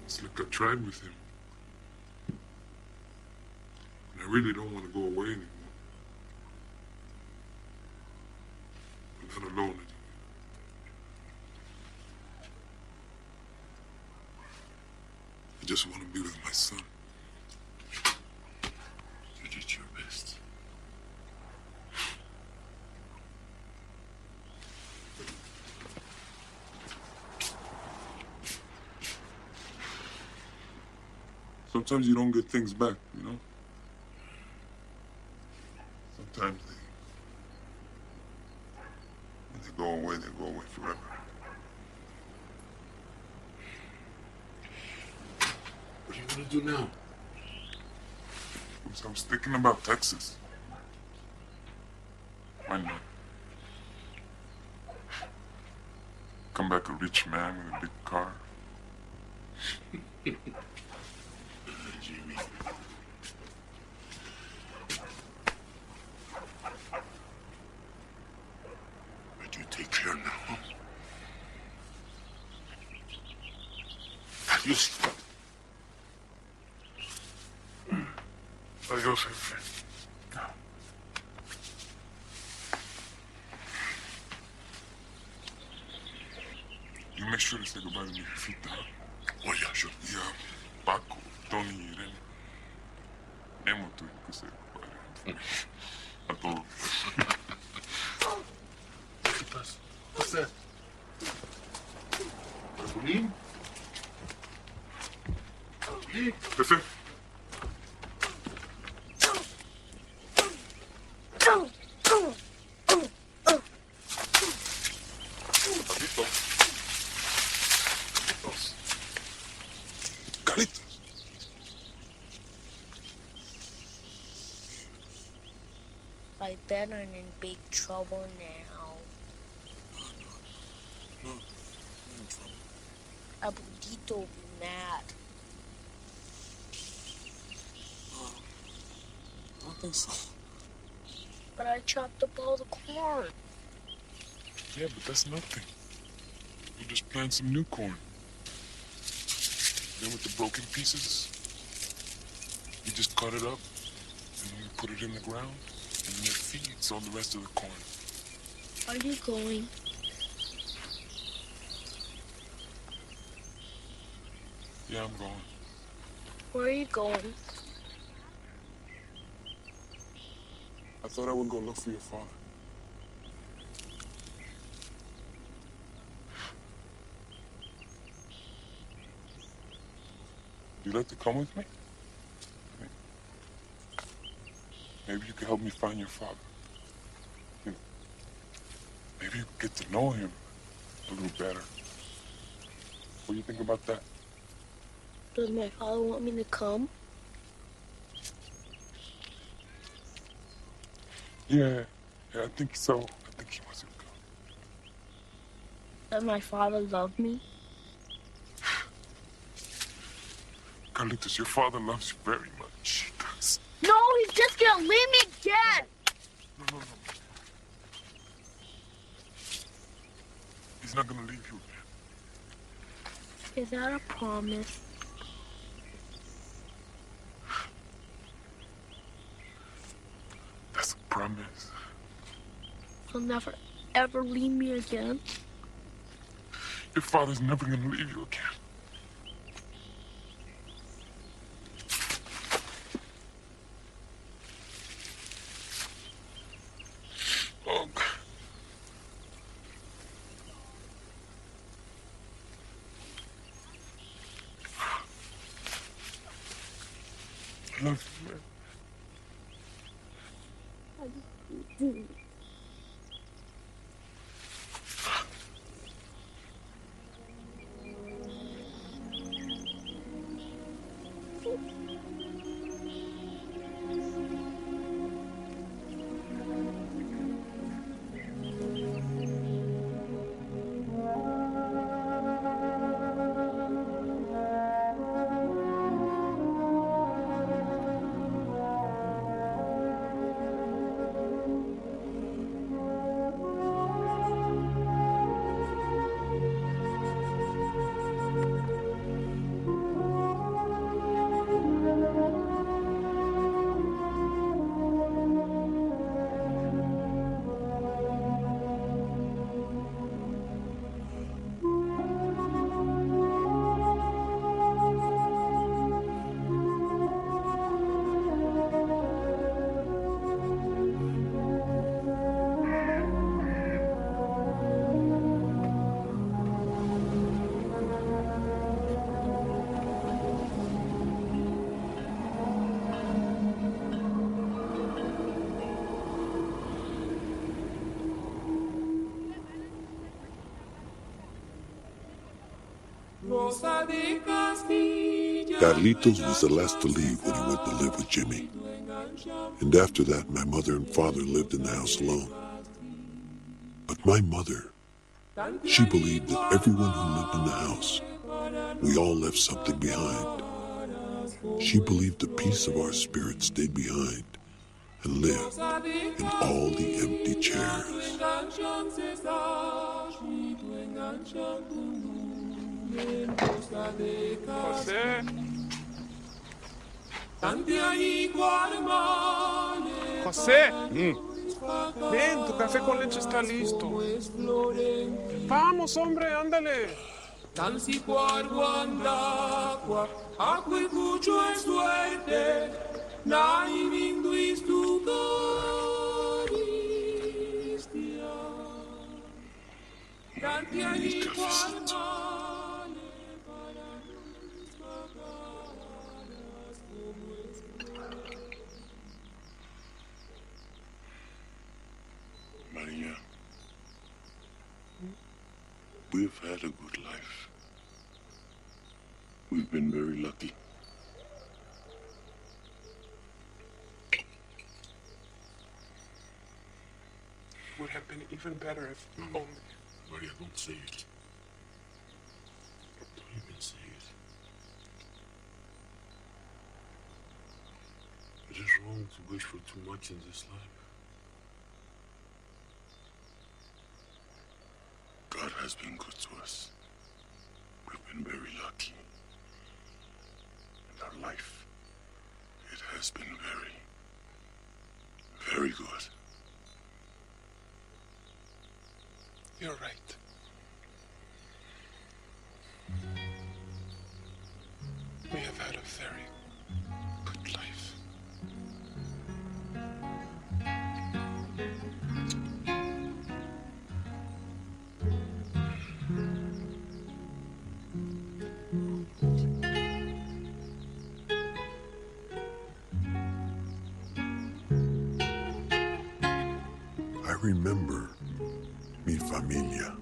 K: It's like I tried with him. And I really don't want to go away anymore. We're not alone anymore. I just want to be with my son. You did your best. Sometimes you don't get things back, you know? sometimes when they go away forever.
E: What are you gonna do now?
K: I was thinking about Texas. Why not? Come back a rich man with a big car.
E: Jimmy. But you take care now. Adios.
K: Adios, jefe. You make sure to say goodbye to me, jefita.
E: Oh, yeah, sure.
K: Yeah, Paco, Tony, Irene. Emo, tú, que say goodbye. A todos.
E: ¿Qué pasa? What's that? Marcolín?
K: Jefe.
I: I bet I'm in big trouble now.
E: No.
I: Abuelito will be mad.
E: I don't think so.
I: But I chopped up all the corn.
K: Yeah, but that's nothing. You just plant some new corn. Then with the broken pieces, you just cut it up, and then you put it in the ground, and then it feeds all the rest of the corn.
I: Are you going?
K: Yeah, I'm going.
I: Where are you going?
K: I thought I would go look for your father. Would you like to come with me? Maybe you could help me find your father. You know, maybe you could get to know him a little better. What do you think about that?
I: Does my father want me to come?
K: Yeah, I think so. I think he wants you to come.
I: Does my father love me?
K: Carlitos, your father loves you very much. He does.
I: No, he's just gonna leave me again.
K: No. He's not gonna leave you again.
I: Is that a promise?
K: That's a promise.
I: He'll never, ever leave me again.
K: Your father's never gonna leave you again. Oh, God. I love you, man.
A: Carlitos was the last to leave when he went to live with Jimmy. And after that, my mother and father lived in the house alone. But my mother, she believed that everyone who lived in the house, we all left something behind. She believed the piece of our spirit stayed behind and lived in all the empty chairs.
L: José. José. Ven, tu café con leche está listo. Vamos, hombre, ándale.
A: Maria, we've had a good life. We've been very lucky.
L: Would have been even better if only.
A: Maria, don't say it. Don't even say it. It is wrong to wish for too much in this life. God has been good to us. We've been very lucky. And our life, it has been very, very good.
L: You're right. We have had a very good life.
A: I remember mi familia.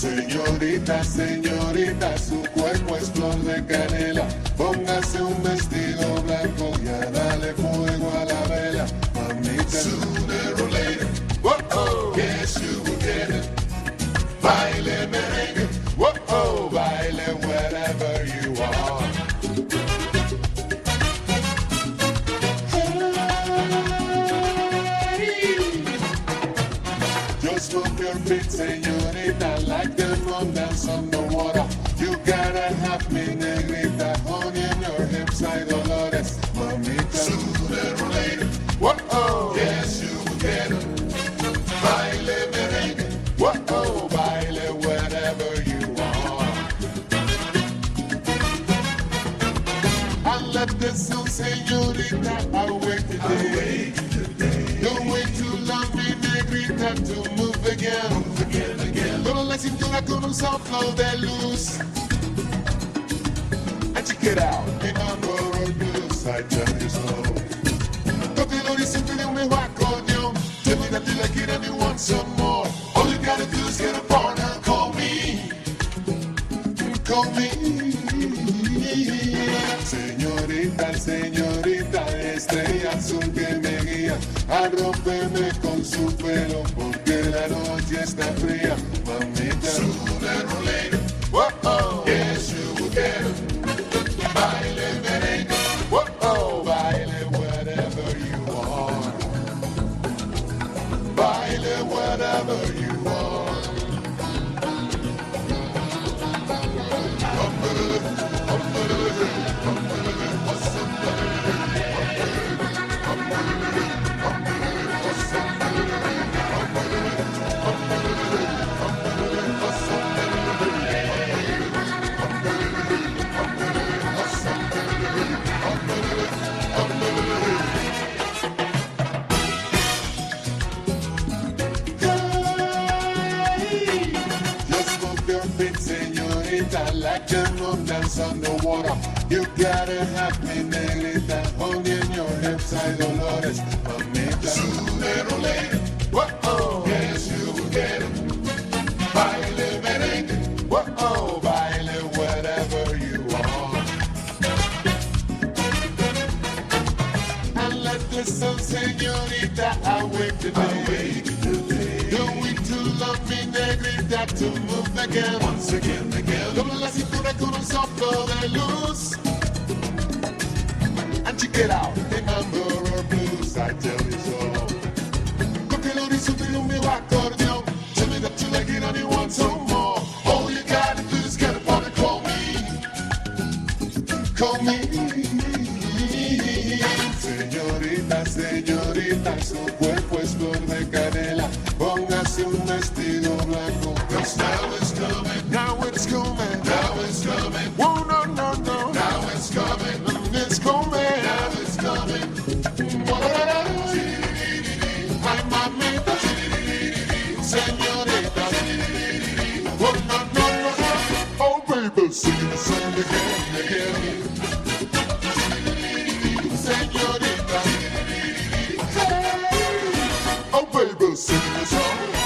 N: Señorita, señorita, su cuerpo es flor de canela. Póngase un vestido blanco y a darle fuego a la vela. Mamita, sooner or later, whoa, guess you will get it. Baile merengue, whoa, baile wherever you are. Just move your feet, señorita, like the moon dance on the water. You gotta have me, negrita, honey in your hips, hay dolores. Mamita, sooner or later, whoa, yes, you will get it. señorita, awake today. Don't wait too long, mi negrita, to move again. Toda la cintura con un soplo de luz. And check it out, remember our blues, I tell you so. Toque el horizonte de un mejor acordeón. Tell me that you like it and you want some more. All you gotta do is get a partner, call me. Call me. Señorita, señorita, estrella azul que me guía, arrópeme con su pelo porque la noche está fría, mamita. Sooner or later, whoa, yes you will get it. Baile merengue, whoa, baile whatever you want. Baile whatever you want. Like them on dance on the water. You gotta have me, negrita, holding in your hips, hay dolores, mamita. Sooner or later, whoa, yes you will get it. Baile merengue, whoa, baile whatever you want. And let the sun, señorita, awake today. Don't wait too long, mi negrita, to move again. Once again. Dobla la cintura con un soplo de luz. And check it out, remember our blues, I tell you so. Toque el horizonte de un viejo acordeón. Tell me that you like it and you want some more. All you gotta do is get up on and call me. Call me. Señorita, señorita, su cuerpo es flor de canela. Póngase un vestido blanco. 'Cause now it's coming, now it's coming, now it's coming. Oh no, no, no, now it's coming, it's coming, now it's coming. Ay, mamita, señorita. Oh no, no, no, no. Oh baby, sing the song again, again. Señorita. Oh baby, sing the song.